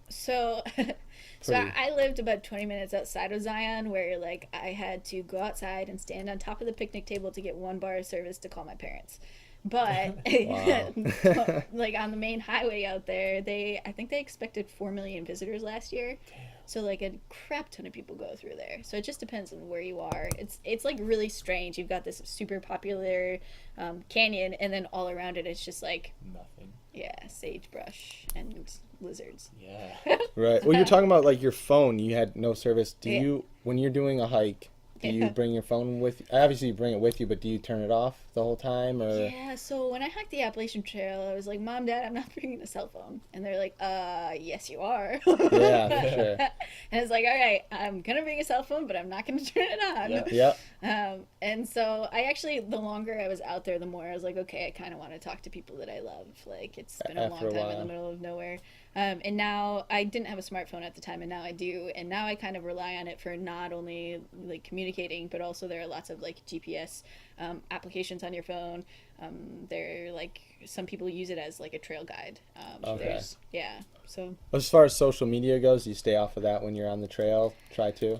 S2: So so
S1: Pretty.
S2: I lived about 20 minutes outside of Zion where like I had to go outside and stand on top of the picnic table to get one bar of service to call my parents. But
S1: Wow.
S2: like on the main highway out there, I think they expected 4 million visitors last year. So like a crap ton of people go through there. So it just depends on where you are. It's like really strange. You've got this super popular canyon, and then all around it, it's just like
S3: Nothing.
S2: sagebrush and lizards.
S3: Yeah.
S1: Right. Well, you're talking about like your phone. You had no service. Do
S2: Yeah.
S1: you, when you're doing a hike, do you
S2: Yeah.
S1: bring your phone with you? Obviously, you bring it with you, but do you turn it off the whole time, or?
S2: Yeah, so when I hiked the Appalachian Trail, I was like, "Mom, Dad, I'm not bringing a cell phone." And they're like, yes, you are."
S1: Yeah, for sure.
S2: And it's like, "All right, I'm going to bring a cell phone, but I'm not going to turn it on."
S3: Yeah.
S1: Yep.
S2: And so I actually, the longer I was out there, the more I was like, okay, I kind of want to talk to people that I love. Like, it's been a
S1: After
S2: long
S1: a
S2: time in
S1: while.
S2: the middle of nowhere. And now I didn't have a smartphone at the time, and now I do. And now I kind of rely on it for not only like communicating, but also there are lots of like GPS applications on your phone. They're like, some people use it as like a trail guide.
S1: Okay.
S2: Yeah. So
S1: As far as social media goes, you stay off of that when you're on the trail. Try to.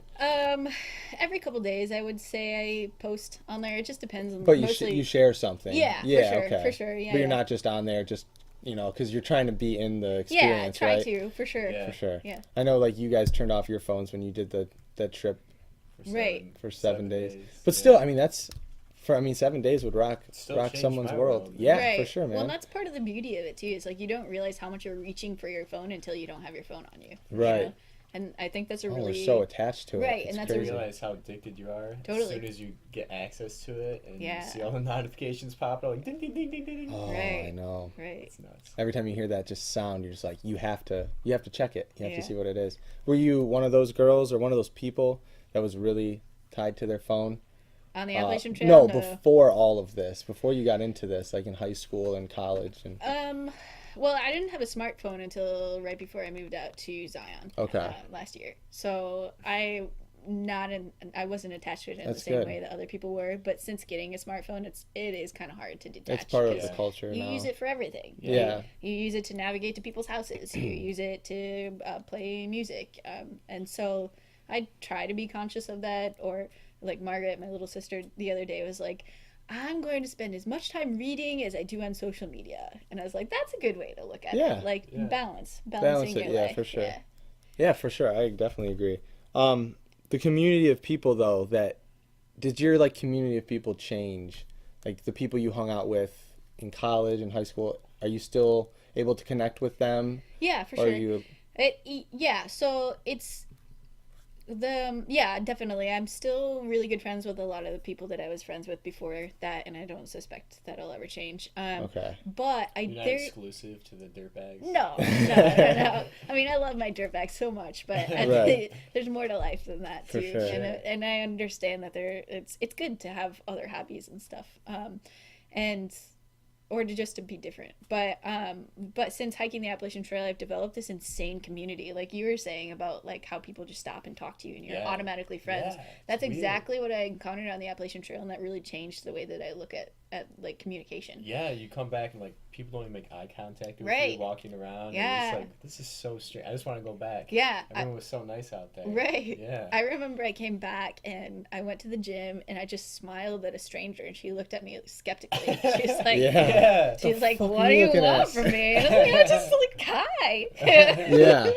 S2: every couple days, I would say I post on there. It just depends on.
S1: But
S2: mostly,
S1: you share something.
S2: Yeah, for
S1: Yeah.
S2: sure,
S1: Okay.
S2: for sure, yeah,
S1: But you're
S2: yeah.
S1: not just on there, just because you're trying to be in the
S2: Yeah,
S1: experience,
S2: try
S1: right?
S2: to for sure.
S3: Yeah.
S1: For sure.
S2: Yeah.
S1: I know, like you guys turned off your phones when you did that trip
S2: Right.
S1: for 7 days. But
S3: Yeah.
S1: still, I mean, 7 days would rock
S3: Still changed
S1: someone's
S3: my
S1: world.
S3: world.
S1: Yeah,
S2: Right.
S1: for sure, man.
S2: Well, that's part of the beauty of it too. It's like you don't realize how much you're reaching for your phone until you don't have your phone on you. you
S1: Right.
S2: know? And I think that's a
S1: Oh,
S2: really
S1: we're so attached to it.
S2: Right,
S1: It's
S2: and that's
S3: You
S2: a
S1: crazy.
S3: realize how addicted you are
S2: Totally.
S3: as soon as you get access to it and
S2: Yeah.
S3: you see all the notifications pop up like ding ding ding ding ding ding.
S1: Oh, I
S2: Right.
S1: know.
S2: right.
S3: It's nuts.
S1: Every time you hear that just sound, you're just like, you have to check it. You have
S2: Yeah.
S1: to see what it is. Were you one of those girls or one of those people that was really tied to their phone?
S2: On the Appalachian Trail.
S1: No, before all of this, before you got into this, like in high school and college, and
S2: Well, I didn't have a smartphone until right before I moved out to Zion.
S1: Okay.
S2: Last year, so I wasn't attached to it in
S1: That's
S2: the same
S1: good.
S2: way that other people were. But since getting a smartphone, it is kind of hard to detach.
S1: it's part of
S2: because
S1: the culture
S2: you
S1: now.
S2: use it for everything.
S1: Yeah.
S2: You use it to navigate to people's houses. You use it to play music. And so I try to be conscious of that. Or like Margaret, my little sister, the other day was like, I'm going to spend as much time reading as I do on social media. And I was like, that's a good way to look at
S1: Yeah.
S2: it. Like
S3: Yeah.
S2: balancing
S1: it,
S2: your
S1: yeah,
S2: life.
S1: for sure.
S2: Yeah.
S1: Yeah, for sure. I definitely agree. The community of people, though, did your like community of people change? Like the people you hung out with in college and high school, are you still able to connect with them?
S2: Yeah, for
S1: Or
S2: sure.
S1: are you?
S2: Yeah, so it's definitely. I'm still really good friends with a lot of the people that I was friends with before that, and I don't suspect that'll ever change.
S1: Okay.
S2: But
S3: You're not exclusive to the dirtbags.
S2: no. I mean, I love my dirtbag so much, but
S1: Right.
S2: there's more to life than that
S1: For
S2: too.
S1: sure.
S2: And I understand that it's good to have other hobbies and stuff. And or to just to be different. But since hiking the Appalachian Trail, I've developed this insane community. Like you were saying about like how people just stop and talk to you and you're automatically friends.
S3: Yeah,
S2: That's
S3: it's weird.
S2: exactly what I encountered on the Appalachian Trail, and that really changed the way that I look at like communication.
S3: Yeah, you come back and like people don't even make eye contact with
S2: Right.
S3: you walking around.
S2: Yeah.
S3: And it's like, this is so strange. I just want to go back.
S2: Yeah.
S3: Everyone was so nice out there.
S2: Right.
S3: Yeah.
S2: I remember I came back and I went to the gym and I just smiled at a stranger and she looked at me skeptically. She's like,
S1: Yeah.
S2: she's like,
S1: fuck
S2: what
S1: are
S2: do
S1: you
S2: you
S1: looking
S2: want
S1: at?
S2: from me? And I was like, I just like, hi.
S1: Yeah.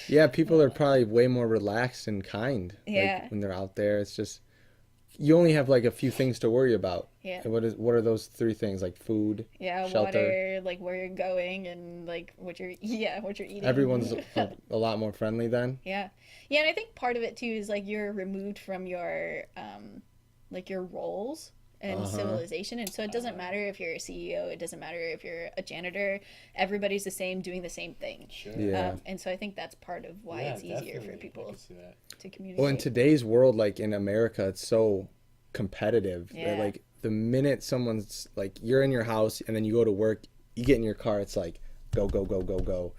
S1: Yeah, people are probably way more relaxed and kind.
S2: Yeah.
S1: Like, when they're out there, it's just you only have like a few things to worry about.
S2: Yeah.
S1: And what are those 3 things? Like food,
S2: Yeah,
S1: shelter.
S2: water, like where you're going and like what you're eating.
S1: Everyone's a lot more friendly then.
S2: Yeah. Yeah, and I think part of it too is like you're removed from your like your roles and civilization, and so it doesn't matter if you're a CEO, it doesn't matter if you're a janitor, everybody's the same doing the same thing.
S3: Sure.
S1: Yeah.
S2: And so I think that's part of why it's easier for
S3: definitely. I
S2: people
S3: can see that.
S2: to communicate.
S1: Well, in today's world, like in America, it's so competitive. That,
S2: Yeah.
S1: like the minute someone's like, you're in your house and then you go to work, you get in your car, it's like, go, go, go, go, go.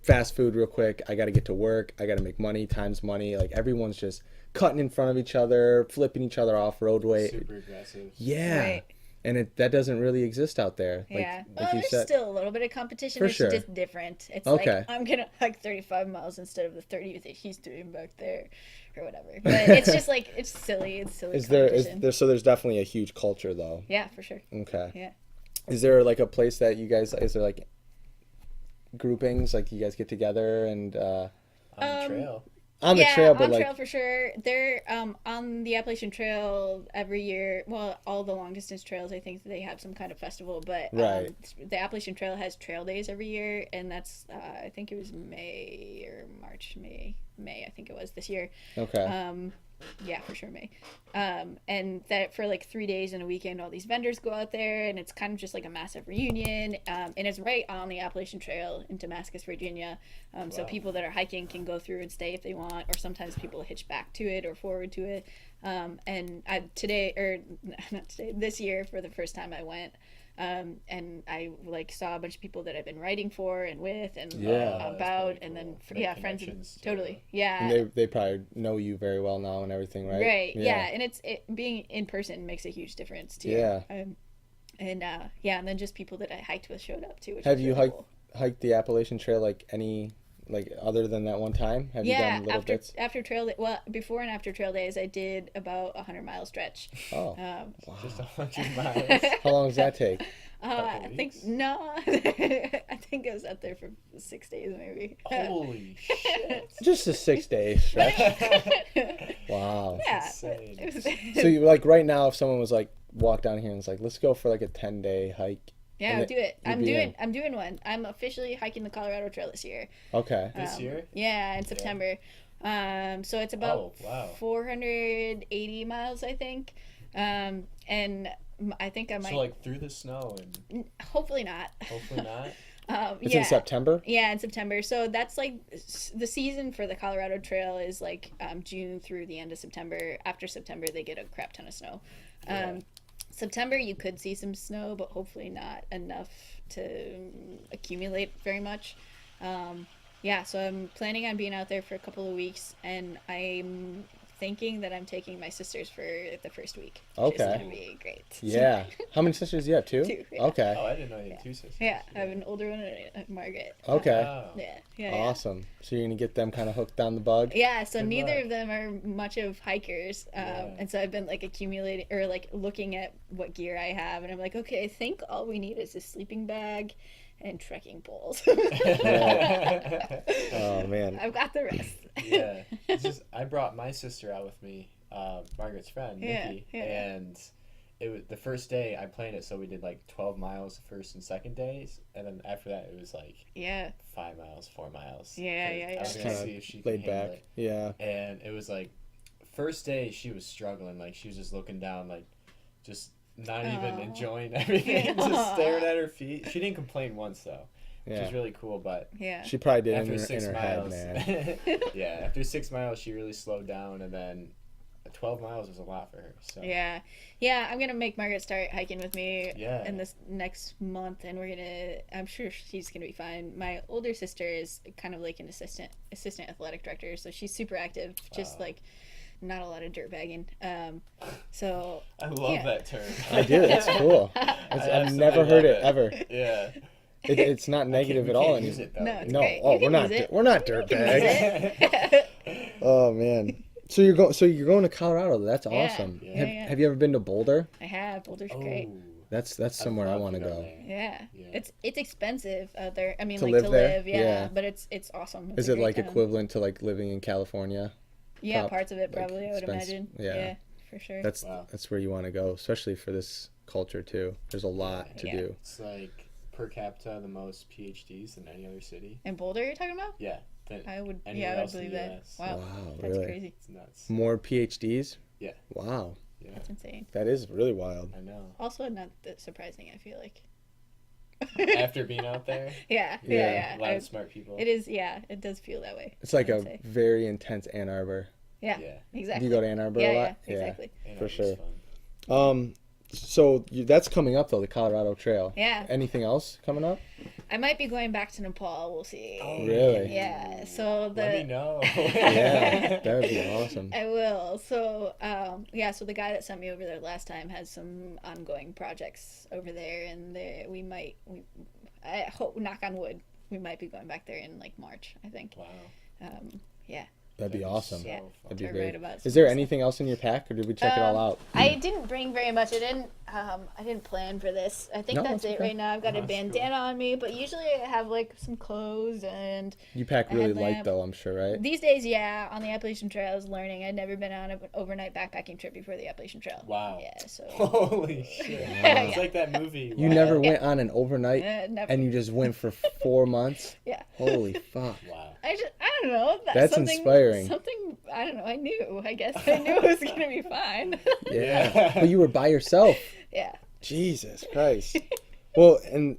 S1: Fast food real quick. I got to get to work. I got to make money, times money. Like everyone's just cutting in front of each other, flipping each other off roadway.
S3: Super aggressive.
S1: Yeah.
S2: Right.
S1: And that doesn't really exist out there. Like,
S2: Yeah.
S1: like
S2: Well,
S1: you
S2: there's
S1: said.
S2: still a little bit of competition.
S1: For
S2: It's
S1: sure.
S2: just different. It's
S1: Okay.
S2: like, I'm going to hike 35 miles instead of the 30 that he's doing back there or whatever. But it's just like, it's silly. It's silly
S1: Is there
S2: competition.
S1: so there's definitely a huge culture though.
S2: Yeah, for sure.
S1: Okay.
S2: Yeah.
S1: Is there like a place that you guys, is there like groupings, like you guys get together and
S3: On the trail.
S1: on the trail, but
S2: on
S1: like
S2: trail for sure. They're on the Appalachian Trail every year. Well, all the long distance trails, I think they have some kind of festival. But
S1: Right.
S2: the Appalachian Trail has trail days every year, and that's I think it was May or March, May I think it was this year.
S1: okay.
S2: Yeah, for sure, May. And that for like 3 days and a weekend, all these vendors go out there, and it's kind of just like a massive reunion. And it's right on the Appalachian Trail in Damascus, Virginia. So
S3: Wow.
S2: people that are hiking can go through and stay if they want, or sometimes people hitch back to it or forward to it. And this year, for the first time I went. And I like saw a bunch of people that I've been writing for and with and
S1: Yeah.
S3: That's
S2: about,
S3: pretty
S2: and then
S3: cool. Make
S2: friends,
S3: connections,
S2: totally, yeah.
S1: And they probably know you very well now and everything, right?
S2: Right. Yeah. And being in person makes a huge difference too.
S1: Yeah.
S2: And then just people that I hiked with showed up too. Which
S1: Have
S2: was
S1: you
S2: really
S1: hiked the Appalachian Trail like other than that one time? Have you
S2: Yeah,
S1: done little bits?
S2: after trail day, well, before and after trail days, I did about 100-mile stretch.
S1: Oh,
S2: Um,
S1: wow.
S3: Just 100 miles.
S1: How long does that take?
S2: I think
S3: weeks?
S2: no, I think I was out there for 6 days maybe.
S3: Holy shit.
S1: Just a 6-day stretch. Wow.
S2: Yeah.
S3: insane.
S2: It was-
S1: So you like right now, if someone was like walk down here and was like, let's go for like a 10-day hike.
S2: Yeah,
S1: And
S2: I'll do it.
S1: you'd be in.
S2: I'm doing one. I'm officially hiking the Colorado Trail this year.
S1: Okay.
S3: This year?
S2: Yeah, in September. So it's about
S3: Oh, wow.
S2: 480 miles, I think. And I think I might.
S3: So like through the snow and
S2: Hopefully not.
S3: hopefully not.
S1: It's
S2: yeah.
S1: in September?
S2: Yeah, in September. So that's like the season for the Colorado Trail is like June through the end of September. After September, they get a crap ton of snow.
S3: Yeah.
S2: September, you could see some snow, but hopefully not enough to accumulate very much. Yeah, so I'm planning on being out there for a couple of weeks, and I'm thinking that I'm taking my sisters for the first week. Which is
S1: Okay.
S2: going to be great.
S1: Yeah. How many sisters do you have? 2?
S2: 2, yeah.
S1: Okay.
S3: Oh, I didn't know you had 2 sisters.
S2: Yeah, I have an older one and a Margaret.
S1: Okay.
S3: Wow.
S2: Yeah.
S1: Awesome. So you're going to get them kind of hooked on the bug?
S2: Yeah, so
S3: Good
S2: neither
S3: luck.
S2: of them are much of hikers.
S3: Yeah.
S2: And so I've been like accumulating or like looking at what gear I have, and I'm like, okay, I think all we need is a sleeping bag and trekking poles.
S1: Oh, man.
S2: I've got the rest.
S3: Yeah. It's just I brought my sister out with me, Margaret's friend,
S2: Yeah,
S3: Nikki,
S2: yeah.
S3: and it was the first day I planned it, so we did like 12 miles the first and second days, and then after that it was like
S2: Yeah.
S3: 5 miles, 4 miles.
S2: Yeah,
S3: 'cause
S2: yeah,
S3: I
S2: yeah.
S3: was
S1: Just
S3: gonna
S1: kind
S3: see if she
S1: of
S3: could
S1: laid
S3: handle
S1: back.
S3: it.
S1: Yeah.
S3: And it was like first day she was struggling, like she was just looking down, like just not even
S2: Aw.
S3: enjoying everything,
S2: Yeah.
S3: just staring at her feet. She didn't complain once though, which
S1: Yeah.
S3: was really cool. But
S2: Yeah.
S1: She probably did
S3: after
S1: in
S3: 6
S1: her head,
S3: miles,
S1: man.
S3: yeah, after 6 miles she really slowed down, and then 12 miles was a lot for her. So
S2: Yeah, I'm gonna make Margaret start hiking with me
S3: Yeah.
S2: in this next month, and I'm sure she's gonna be fine. My older sister is kind of like an assistant athletic director, so she's super active, just like not a lot of dirt bagging. So
S3: I love
S2: yeah.
S3: that term.
S1: I do. It's cool. I've never heard it ever.
S3: Yeah.
S1: It's not negative
S3: We
S1: at all
S3: can't use
S1: anymore.
S3: it, though.
S2: No, it's
S1: No,
S2: great.
S1: oh,
S2: You can use it.
S1: we're not dirt
S2: You can
S1: bags.
S2: use it.
S1: Oh man. So you're going to Colorado. That's
S2: Yeah.
S1: awesome.
S2: Yeah, yeah.
S1: Have you ever been to Boulder?
S2: I have. Boulder's great.
S3: Oh,
S1: That's somewhere I
S3: love
S1: want to
S3: go
S1: go.
S3: there.
S2: Yeah.
S3: Yeah.
S2: It's expensive out there. I mean,
S1: To
S2: like
S1: live
S2: to
S1: there?
S2: live, yeah,
S1: Yeah.
S2: but it's awesome. It's
S1: Is
S2: a
S1: it
S2: great
S1: like
S2: town.
S1: equivalent to like living in California?
S2: Yeah,
S1: prop-
S2: parts of it
S1: like,
S2: probably. I would
S1: expense-
S2: imagine.
S1: yeah.
S2: Yeah, for sure.
S1: That's
S3: Wow.
S1: where you want to go, especially for this culture too. There's a lot to
S2: Yeah.
S1: do.
S3: It's like per capita the most PhDs in any other city.
S2: In Boulder, you're talking about?
S3: Yeah. Than
S2: I would.
S3: anywhere
S2: Yeah, I would
S3: else in
S2: believe
S3: the
S2: that.
S3: US.
S2: Wow,
S1: Wow,
S2: that's
S1: really?
S2: crazy.
S3: It's nuts.
S1: More PhDs?
S3: Yeah.
S1: Wow,
S3: Yeah.
S2: That's insane.
S1: that is really wild.
S3: I know.
S2: Also, not that surprising. I feel like.
S3: After being out there,
S2: Yeah.
S3: a lot of smart people.
S2: It is. Yeah, it does feel that way.
S1: It's like
S2: I
S1: a
S2: would say.
S1: very intense Ann Arbor.
S2: Yeah.
S3: Yeah.
S1: Do
S2: Exactly.
S1: you go to Ann Arbor
S2: Yeah.
S1: a
S2: Yeah.
S1: lot?
S2: Exactly.
S3: And
S1: For
S3: it was
S1: sure.
S3: fun.
S1: So that's coming up though, the Colorado Trail.
S2: Yeah.
S1: Anything else coming up?
S2: I might be going back to Nepal. We'll see.
S3: Oh,
S1: Really?
S2: Yeah. So
S3: Let me
S2: the.
S3: know.
S1: Yeah, that would be awesome.
S2: I will. So, so the guy that sent me over there last time has some ongoing projects over there, and I hope, knock on wood, we might be going back there in like March, I think.
S3: Wow.
S2: Yeah.
S1: That'd be awesome.
S2: Yeah.
S1: That'd be
S2: To
S1: great.
S2: write about
S1: Is
S2: some
S1: there
S2: stuff.
S1: anything else in your pack, or did we check it all out?
S2: I didn't bring very much. I didn't plan for this. I think
S1: No,
S2: that's
S1: it's
S2: it
S1: okay.
S2: right now. I've got a
S3: That's cool.
S2: bandana on me, but usually I have like some clothes and
S1: You pack
S2: a
S1: really light
S2: headlamp.
S1: though, I'm sure, right?
S2: these days, yeah, on the Appalachian Trail, I was learning. I'd never been on an overnight backpacking trip before the Appalachian Trail.
S3: Wow.
S2: Yeah, so
S3: Holy shit.
S2: Yeah.
S3: It's like that movie.
S1: You
S3: Wow.
S1: never went on an overnight,
S2: never.
S1: and you just went for 4 months.
S2: Yeah.
S1: Holy fuck.
S3: Wow.
S2: I don't know.
S1: That's
S2: something,
S1: inspiring.
S2: Something, I don't know. I knew. I guess I knew it was gonna be fine.
S1: Yeah. But you were by yourself.
S2: Yeah.
S1: Jesus Christ. Well, and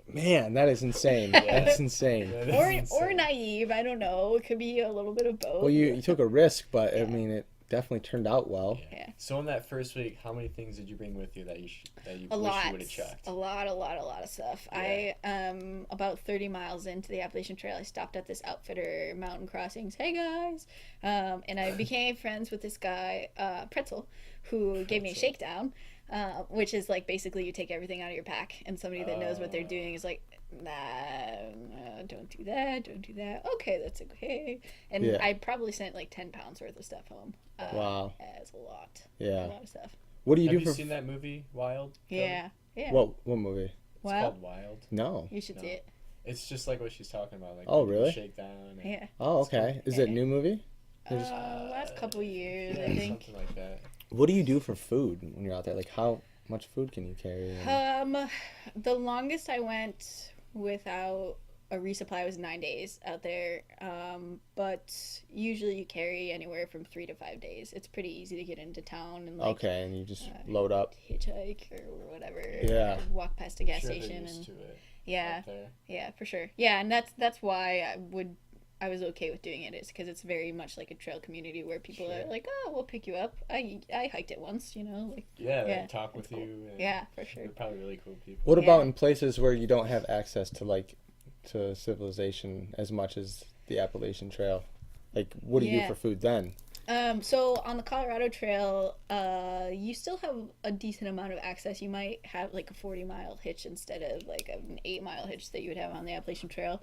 S1: man, that is insane. That's insane.
S3: That is
S2: Or
S3: insane.
S2: naive. I don't know. It could be a little bit of both.
S1: Well, you took a risk, but I mean, it definitely turned out well.
S2: Yeah.
S3: So in that first week, how many things did you bring with you that you
S2: A
S3: wish
S2: lot.
S3: you would have chucked?
S2: A lot of stuff.
S3: Yeah.
S2: I about 30 miles into the Appalachian Trail, I stopped at this outfitter mountain crossings. Hey guys, and I became friends with this guy, Pretzel, who gave me a shakedown, which is like basically you take everything out of your pack, and somebody that knows what they're doing is like, nah, don't do that, don't do that. Okay, that's okay. And
S1: Yeah.
S2: I probably sent like 10 pounds worth of stuff home.
S1: Wow.
S2: That's a lot.
S1: Yeah.
S2: A lot of stuff.
S1: What do you
S3: Have
S1: do
S3: you
S1: for
S3: seen that movie, Wild?
S2: Yeah. Yeah.
S1: what movie?
S3: It's
S2: Wow.
S3: called Wild.
S1: No.
S2: You should
S3: No.
S2: see it.
S3: It's just like what she's talking about. Like
S1: Oh,
S3: when you
S1: really?
S3: Shake down. And
S2: Yeah.
S1: Oh, okay. Is it a new movie?
S2: Last couple years,
S3: yeah,
S2: I think.
S3: something like that.
S1: What do you do for food when you're out there? Like, how much food can you carry?
S2: The longest I went without a resupply was 9 days out there. But usually you carry anywhere from 3 to 5 days. It's pretty easy to get into town and like
S1: Okay, and you just load up.
S2: hitchhike or whatever.
S1: Yeah.
S2: Or walk past a gas
S3: Sure they're
S2: station
S3: used
S2: and
S3: to it
S2: yeah,
S3: out there.
S2: yeah, for sure. Yeah, and that's why I was okay with doing it, is because it's very much like a trail community where people
S3: Sure.
S2: are like, oh, we'll pick you up. I hiked it once, like
S3: Yeah,
S2: Yeah,
S3: they talk with
S2: it's cool.
S3: you. And
S2: Yeah, for sure.
S3: They're probably really cool people.
S1: What
S2: Yeah.
S1: about in places where you don't have access to to civilization as much as the Appalachian Trail? Like, what do you do
S2: Yeah.
S1: for food then?
S2: So on the Colorado Trail, you still have a decent amount of access. You might have like a 40-mile hitch instead of like an 8-mile hitch that you would have on the Appalachian Trail.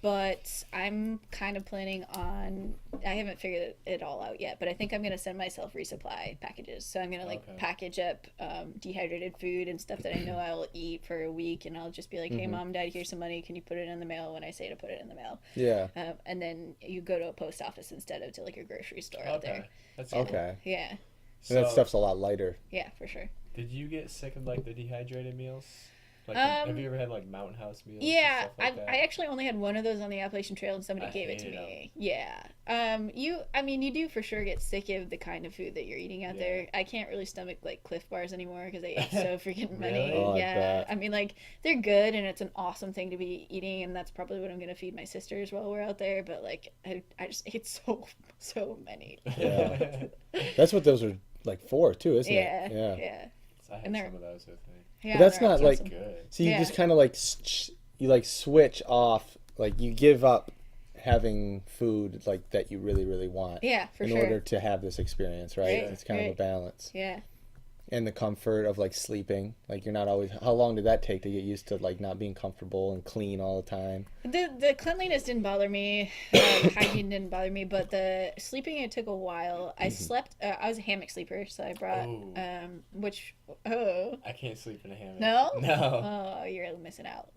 S2: But I'm kind of planning on, I haven't figured it all out yet, but I think I'm going to send myself resupply packages. So I'm going to
S3: Okay.
S2: package up dehydrated food and stuff that I know I'll eat for a week. And I'll just be like, hey, Mom, Dad, here's some money. Can you put it in the mail when I say to put it in the mail?
S1: Yeah.
S2: And then you go to a post office instead of to like a grocery store out there.
S3: Okay. That's
S1: Okay.
S2: Yeah.
S1: And that
S3: So,
S1: stuff's a lot lighter.
S2: Yeah, for sure.
S3: Did you get sick of like the dehydrated meals? Like, have you ever had like mountain house meals? And
S2: Yeah,
S3: stuff like that?
S2: I actually only had one of those on the Appalachian Trail, and somebody
S3: I
S2: gave it to
S3: hated
S2: me. Yeah. You do for sure get sick of the kind of food that you're eating out there. I can't really stomach like Cliff Bars anymore because I ate so freaking many.
S3: Really?
S1: Oh, I
S2: Yeah.
S1: bet.
S2: I mean, like they're good, and it's an awesome thing to be eating, and that's probably what I'm gonna feed my sisters while we're out there. But like, I just ate so many.
S1: Yeah. That's what those are like for too, isn't
S2: Yeah.
S1: it? Yeah.
S2: Yeah.
S3: I had
S2: And they're-
S3: some of those with me.
S2: Yeah.
S1: But that's
S2: they're
S1: not,
S2: awesome.
S1: like-
S3: Good.
S1: So you
S2: Yeah.
S1: just kind of like you like switch off, like you give up having food like that you really really want
S2: Yeah, for
S1: in
S2: sure.
S1: order to have this experience, right?
S2: Right,
S1: It's kind of a
S2: right.
S1: balance.
S2: Yeah.
S1: And the comfort of like sleeping, like you're not always. How long did that take to get used to like not being comfortable and clean all the time?
S2: The cleanliness didn't bother me, hygiene didn't bother me, but the sleeping, it took a while. I slept. I was a hammock sleeper, so I brought
S3: I can't sleep in a hammock.
S2: No?
S3: No.
S2: Oh, you're missing out.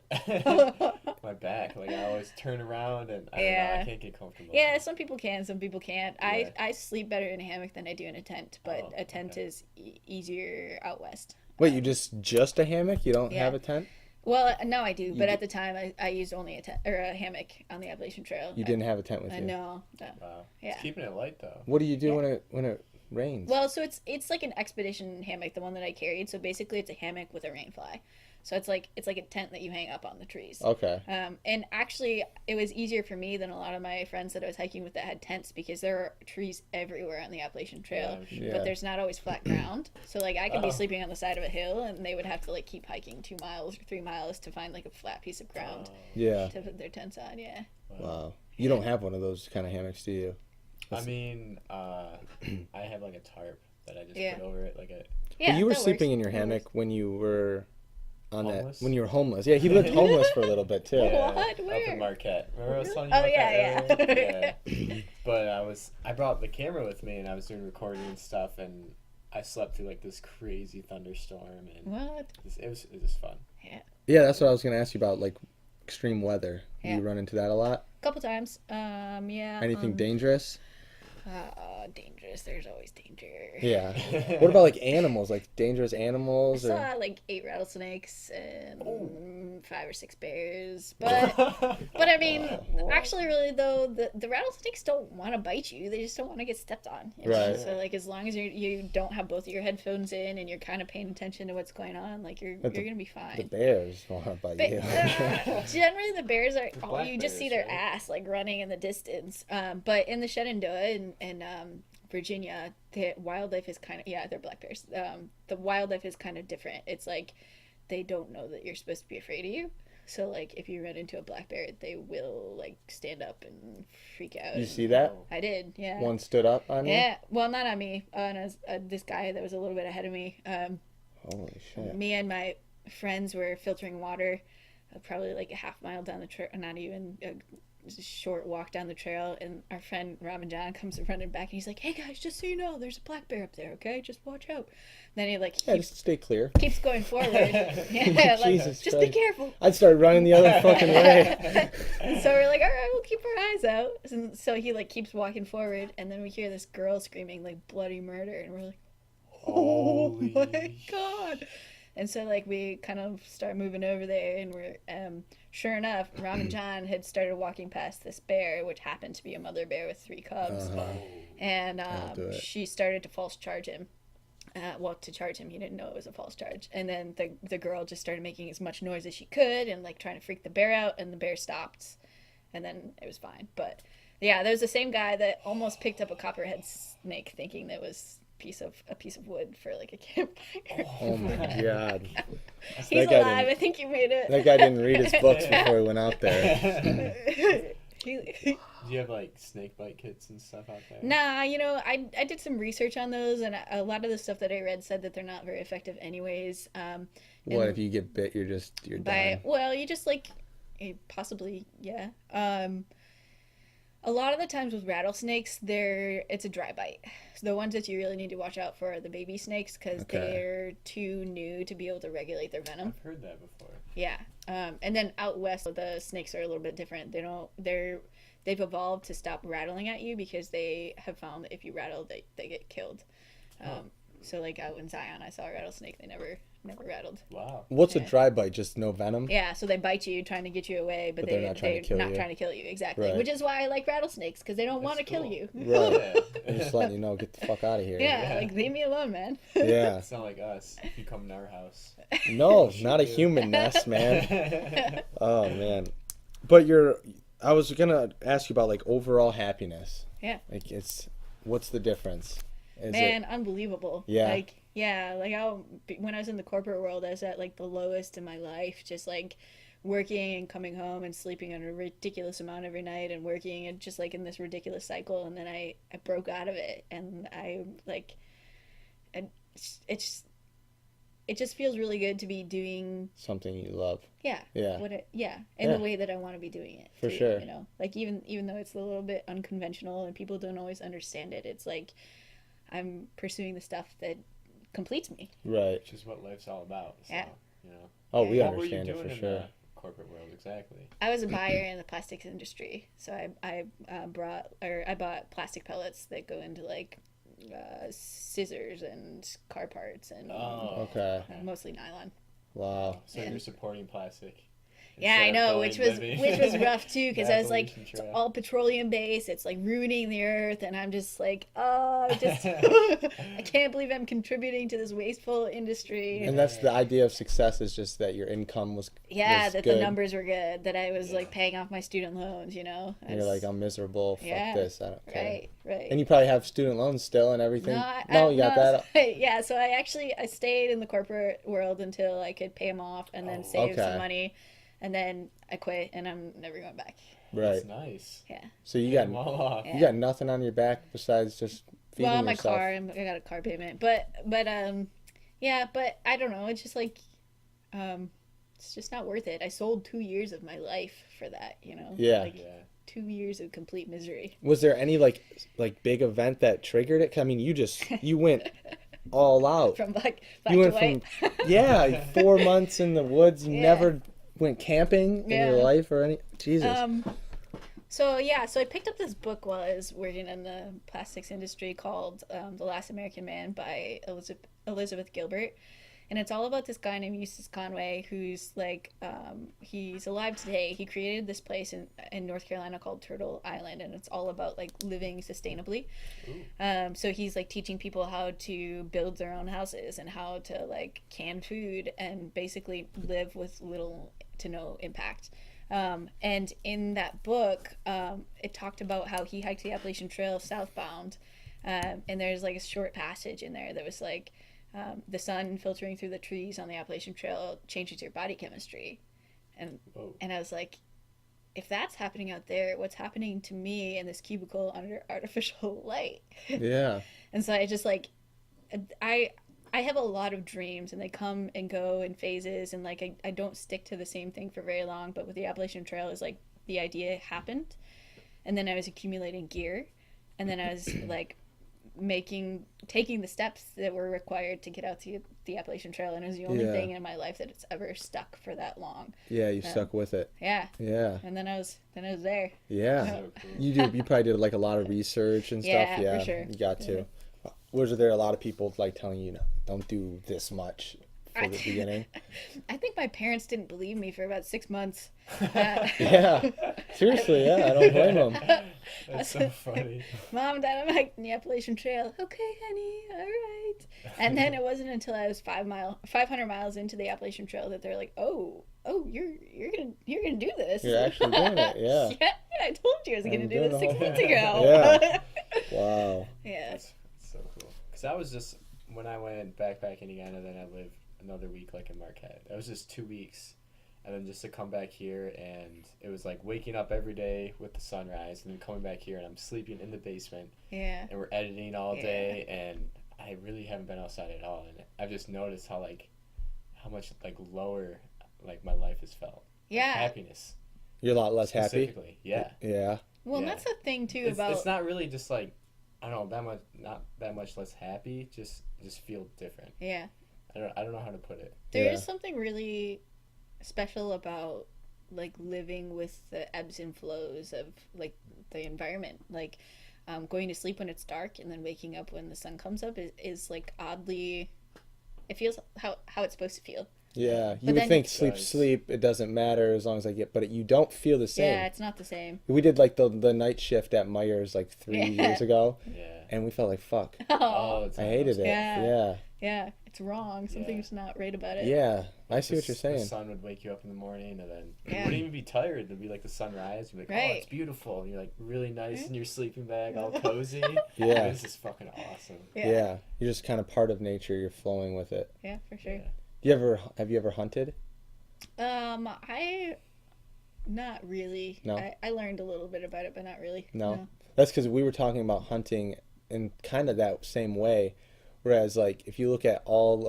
S3: My back, like I always turn around and I don't know,
S2: Yeah.
S3: I can't get comfortable.
S2: Yeah, some people can, some people can't.
S3: Yeah.
S2: I sleep better in a hammock than I do in a tent, but
S3: Oh,
S2: a tent
S3: okay.
S2: is easier out west.
S1: Wait, you just a hammock? You don't
S2: Yeah.
S1: have a tent?
S2: Well, now I do, but
S1: d-
S2: at the time I used only a tent or a hammock on the Appalachian Trail.
S1: You didn't have a tent with you.
S2: No.
S3: Wow.
S2: Yeah.
S3: It's keeping it light though.
S1: What do you do
S2: Yeah.
S1: when it rains?
S2: Well, so it's like an expedition hammock, the one that I carried. So basically, it's a hammock with a rain fly. So it's like a tent that you hang up on the trees.
S1: Okay.
S2: And actually, it was easier for me than a lot of my friends that I was hiking with that had tents because there are trees everywhere on the Appalachian Trail,
S3: I'm sure.
S1: Yeah.
S2: but there's not always flat ground. So like I could
S3: Oh.
S2: be sleeping on the side of a hill, and they would have to like keep hiking 2 miles or 3 miles to find like a flat piece of ground
S1: Yeah.
S2: to put their tents on. Yeah.
S1: Wow. You don't have one of those kind of hammocks, do you?
S3: I mean, I have like a tarp that I just
S2: Yeah.
S3: put over it, like a.
S2: Yeah.
S1: But you were
S2: that works.
S1: sleeping in your
S2: That
S1: hammock
S2: works.
S1: when you were on
S3: Homeless?
S1: that when you were homeless. Yeah, he lived homeless for a little bit too.
S2: What?
S3: Up
S2: Where?
S3: in Marquette. Remember I was telling you
S2: Oh,
S3: about
S2: yeah,
S3: that
S2: yeah.
S3: earlier? Yeah. But I brought the camera with me and I was doing recording and stuff and I slept through like this crazy thunderstorm and
S2: What?
S3: it was fun.
S1: Yeah, that's what I was gonna ask you about, like extreme weather.
S2: Yeah.
S1: You run into that a lot?
S2: Couple times. Yeah.
S1: Anything dangerous?
S2: Dangerous. There's always danger.
S1: Yeah. What about like animals, like dangerous
S2: I
S1: animals? Or...
S2: saw like 8 rattlesnakes and 5 or 6 bears, but I mean, actually, really though, the rattlesnakes don't want to bite you; they just don't want to get stepped on. You know?
S1: Right.
S2: So like, as long as you don't have both of your headphones in and you're kind of paying attention to what's going on, like you're gonna be
S1: The
S2: fine.
S1: bears want to bite you.
S2: Generally, the bears are
S3: black
S2: you just see
S3: bears,
S2: their
S3: right?
S2: ass like running in the distance. But in the Shenandoah and Virginia, the wildlife is kind of they're black bears. The wildlife is kind of different. It's like they don't know that you're supposed to be afraid of you. So like if you run into a black bear, they will like stand up and freak out.
S1: You see that?
S2: I did, yeah.
S1: One stood up on you?
S2: Yeah, well, not on me. On this guy that was a little bit ahead of me.
S1: Holy shit.
S2: Me and my friends were filtering water, probably like a half mile down the trail, not even a short walk down the trail, and our friend Robin John comes running back and he's like, "Hey guys, just so you know, there's a black bear up there, okay? Just watch out." Then he like
S1: Yeah,
S2: keeps,
S1: just stay clear.
S2: keeps going forward. Yeah, like
S1: Jesus
S2: just be
S1: Christ.
S2: careful.
S1: I'd start running the other fucking way.
S2: So we're like, all right, we'll keep our eyes out. And so he like keeps walking forward, and then we hear this girl screaming like bloody murder, and we're like, oh
S3: Holy
S2: my god. And so like we kind of start moving over there, and we're sure enough, Ron and John had started walking past this bear, which happened to be a mother bear with 3 cubs. And
S1: I'll do it.
S2: she started to false charge him. To charge him, he didn't know it was a false charge. And then the girl just started making as much noise as she could and like trying to freak the bear out, and the bear stopped, and then it was fine. But yeah, there's the same guy that almost picked up a copperhead snake, thinking that was a piece of wood for like a campfire.
S1: Oh my god.
S2: He's
S1: That guy
S2: alive.
S1: didn't-
S2: I think you made it.
S1: That guy didn't read his books before he went out there.
S2: He-
S3: Do you have like snake bite kits and stuff out there?
S2: Nah, I did some research on those, and a lot of the stuff that I read said that they're not very effective anyways.
S1: What if you get bit? You're done.
S2: Well, you just like possibly, yeah. A lot of the times with rattlesnakes, it's a dry bite. So the ones that you really need to watch out for are the baby snakes, because
S1: Okay.
S2: they're too new to be able to regulate their venom.
S3: I've heard that before.
S2: Yeah. And then out west, the snakes are a little bit different. They've evolved to stop rattling at you because they have found that if you rattle, they get killed. So like out in Zion, I saw a rattlesnake. They never rattled.
S3: Wow.
S1: What's a
S2: Yeah.
S1: dry bite? Just no venom?
S2: Yeah, so they bite you trying to get you away, but,
S1: But they're not trying to kill you.
S2: trying to kill you. Exactly.
S1: Right.
S2: Which is why I like rattlesnakes, because they don't want to
S3: That's
S2: kill
S3: cool.
S2: you.
S1: Right.
S3: Yeah.
S1: I'm just letting you know, get the fuck out of here.
S2: Yeah,
S3: Yeah.
S2: like leave me alone, man.
S1: Yeah.
S3: It's not like us. If you come in our house.
S1: No,
S3: Shoot
S1: not a
S3: you.
S1: human nest, man. Oh man. But I was gonna ask you about like overall happiness.
S2: Yeah.
S1: Like what's the difference? Is
S2: Man, unbelievable.
S1: Yeah.
S2: Like, yeah, like when I was in the corporate world, I was at like the lowest in my life, just like working and coming home and sleeping on a ridiculous amount every night and working and just like in this ridiculous cycle. And then I broke out of it, and I like, and it just feels really good to be doing,
S1: something you love?
S2: yeah,
S1: Yeah.
S2: in
S1: Yeah.
S2: the way that I want to be doing it.
S1: For
S2: too,
S1: sure.
S2: You know, like even though it's a little bit unconventional and people don't always understand it, it's like I'm pursuing the stuff that completes me.
S1: Right.
S3: Which is what life's all about. So,
S2: Yeah.
S3: You know.
S1: Oh, we
S2: Yeah.
S3: What were you
S1: understand it
S3: doing
S1: for
S3: in
S1: sure.
S3: the corporate world exactly?
S2: I was a buyer in the plastics industry, so I bought plastic pellets that go into like scissors and car parts and
S3: Oh.
S1: Okay.
S2: mostly nylon.
S1: Wow.
S3: So
S2: Yeah.
S3: you're supporting plastic.
S2: Yeah, I
S3: instead of
S2: know,
S3: going
S2: which was
S3: living
S2: rough too, because
S3: the
S2: I was like,
S3: Appalachian
S2: it's
S3: Trail.
S2: all petroleum based. It's like ruining the earth, and I'm just like, oh, I can't believe I'm contributing to this wasteful industry.
S1: And that's the idea of success, is just that your income was
S2: Yeah,
S1: was
S2: that
S1: good.
S2: the numbers were good, that I was
S3: Yeah.
S2: like paying off my student loans, you know.
S1: And you're like, I'm miserable. Fuck
S2: Yeah.
S1: this. I don't care.
S2: right.
S1: And you probably have student loans still and everything.
S2: No,
S1: You got
S2: no,
S1: that.
S2: so- yeah, so I stayed in the corporate world until I could pay them off and then
S3: Oh,
S2: save
S1: okay.
S2: some money, and then I quit, and I'm never going back.
S1: Right.
S3: That's nice.
S2: Yeah.
S1: So you
S3: Pay
S1: got
S3: 'em all off.
S2: Yeah.
S1: you got nothing on your back besides just feeding
S2: Well, my
S1: yourself.
S2: car, I got a car payment, but yeah, but I don't know. It's just like, it's just not worth it. I sold 2 years of my life for that, you know.
S1: Yeah.
S2: Like
S3: Yeah.
S2: 2 years of complete misery.
S1: Was there any like big event that triggered it? I mean, you went all out.
S2: From black
S1: You
S2: to
S1: went
S2: white.
S1: Yeah, 4 months in the woods. You
S2: Yeah.
S1: never went camping in your
S2: Yeah.
S1: life or any. Jesus.
S2: So I picked up this book while I was working in the plastics industry called The Last American Man by Elizabeth Gilbert, and it's all about this guy named Eustace Conway who's like he's alive today. He created this place in North Carolina called Turtle Island, and it's all about like living sustainably. So he's like teaching people how to build their own houses and how to like can food and basically live with little to no impact. And in that book, it talked about how he hiked the Appalachian Trail southbound. And there's like a short passage in there that was like, the sun filtering through the trees on the Appalachian Trail changes your body chemistry.
S3: Whoa.
S2: And I was like, if that's happening out there, what's happening to me in this cubicle under artificial light?
S1: Yeah.
S2: And so I just like, I have a lot of dreams, and they come and go in phases, and like I don't stick to the same thing for very long. But with the Appalachian Trail, is like the idea happened, and then I was accumulating gear, and then I was like taking the steps that were required to get out to the Appalachian Trail, and it was the only
S1: Yeah.
S2: thing in my life that it's ever stuck for that long.
S1: Yeah, you stuck with it.
S2: Yeah,
S1: Yeah.
S2: and then I was there.
S1: Yeah.
S3: So cool.
S1: You probably did like a lot of research and stuff.
S2: Yeah,
S1: Yeah,
S2: for sure.
S1: You got to. Was there a lot of people like telling you, no, don't do this much for the beginning?
S2: I think my parents didn't believe me for about 6 months.
S1: Yeah. Seriously, yeah, I don't blame them.
S3: That's so funny.
S2: Mom, Dad, I'm hiking the Appalachian Trail. Okay, honey, all right. And then it wasn't until I was 500 miles into the Appalachian Trail that they're like, oh, you're gonna do this.
S1: You're actually doing it, yeah.
S2: Yeah, I told you I was gonna
S1: I'm
S2: do
S1: doing
S2: this
S1: the
S2: 6
S1: whole
S2: months
S1: thing.
S2: ago.
S1: Yeah. Wow.
S2: Yeah.
S3: That's so cool. Because I was just, when I went backpacking again, and then I lived another week like in Marquette. That was just 2 weeks. And then just to come back here, and it was like waking up every day with the sunrise, and then coming back here, and I'm sleeping in the basement,
S2: Yeah.
S3: and we're editing all
S2: Yeah.
S3: day, and I really haven't been outside at all. And I've just noticed how much like lower like my life has felt.
S2: Yeah.
S3: Like, happiness.
S1: You're a lot less happy.
S3: Specifically. Yeah.
S1: Yeah.
S2: Well,
S3: Yeah.
S2: that's the thing too
S3: It's,
S2: about
S3: it's not really just like, I don't know, not that much less happy, just feel different.
S2: yeah.
S3: I don't know how to put it.
S2: There
S1: Yeah.
S2: is something really special about like living with the ebbs and flows of like the environment. Like going to sleep when it's dark and then waking up when the sun comes up is like oddly it feels how it's supposed to feel.
S1: Yeah, you
S2: But
S1: would
S2: then-
S1: think
S3: Does.
S1: sleep, it doesn't matter as long as I get, but you don't feel the same.
S2: Yeah, it's not the same.
S1: We did like the night shift at Myers like 3 years ago,
S3: Yeah.
S1: and we felt like fuck.
S3: Oh, it's
S1: I hated it.
S2: Yeah.
S1: Yeah,
S2: Yeah, it's wrong. Something's not right about it.
S1: yeah. I see what
S3: The
S1: you're saying.
S3: The sun would wake you up in the morning, and then you
S2: Yeah.
S3: wouldn't even be tired. It'd be like the sunrise. You'd be like, oh,
S2: Right.
S3: it's beautiful. And you're like really nice in your sleeping bag, all cozy.
S1: Yeah.
S3: This is fucking awesome.
S1: Yeah. You're just kind of part of nature. You're flowing with it.
S2: Yeah, for sure.
S3: Yeah.
S1: Have you ever hunted?
S2: I not really.
S1: No?
S2: I learned a little bit about it, but not really.
S1: No. That's because we were talking about hunting in kind of that same way. Whereas, like, if you look at all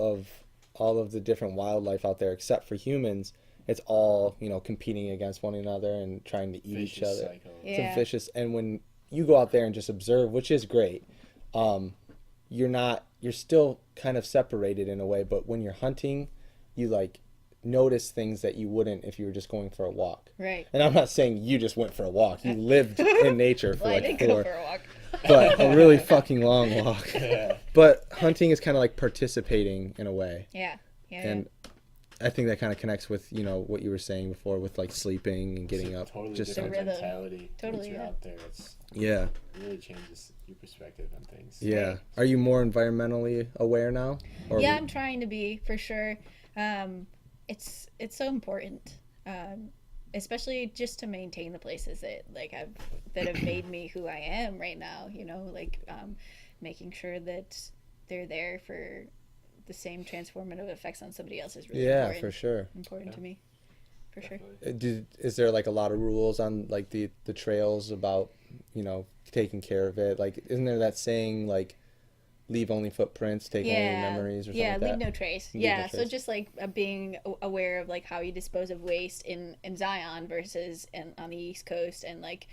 S1: of the different wildlife out there, except for humans, it's all, you know, competing against one another and trying to eat each
S3: Vicious
S1: other.
S3: cycle.
S1: It's
S2: Yeah.
S1: a vicious. And when you go out there and just observe, which is great, you're still kind of separated in a way. But when you're hunting, you like notice things that you wouldn't if you were just going for a walk.
S2: Right.
S1: And I'm not saying you just went for a walk. You lived in nature for
S2: Well, I
S1: like
S2: did go
S1: 4,
S2: for a walk.
S1: but a really fucking long walk.
S3: Yeah.
S1: But hunting is kind of like participating in a way.
S2: Yeah. Yeah.
S1: And I think that kind of connects with, you know, what you were saying before with like sleeping and getting
S3: It's a
S1: up.
S3: totally
S1: Just
S3: different
S2: rhythm.
S3: mentality.
S2: Totally,
S3: Once you're
S2: yeah.
S3: out there, it's
S1: yeah.
S3: it really changes your perspective on things.
S1: Yeah. Are you more environmentally aware now? Or
S2: Yeah, I'm trying to be for sure. It's so important, especially just to maintain the places that have made me who I am right now. You know, like making sure that they're there for the same transformative effects on somebody else is really
S1: Yeah,
S2: important.
S1: for sure.
S2: Important to me, for sure.
S3: Definitely.
S1: Is there like a lot of rules on like the trails about, you know, taking care of it? Like, isn't there that saying like, leave only footprints, take only memories or something
S2: yeah,
S1: like
S2: leave
S1: that?
S2: no trace.
S1: Leave no
S2: Yeah, so
S1: trace.
S2: just like being aware of like how you dispose of waste in Zion versus on the East Coast, and like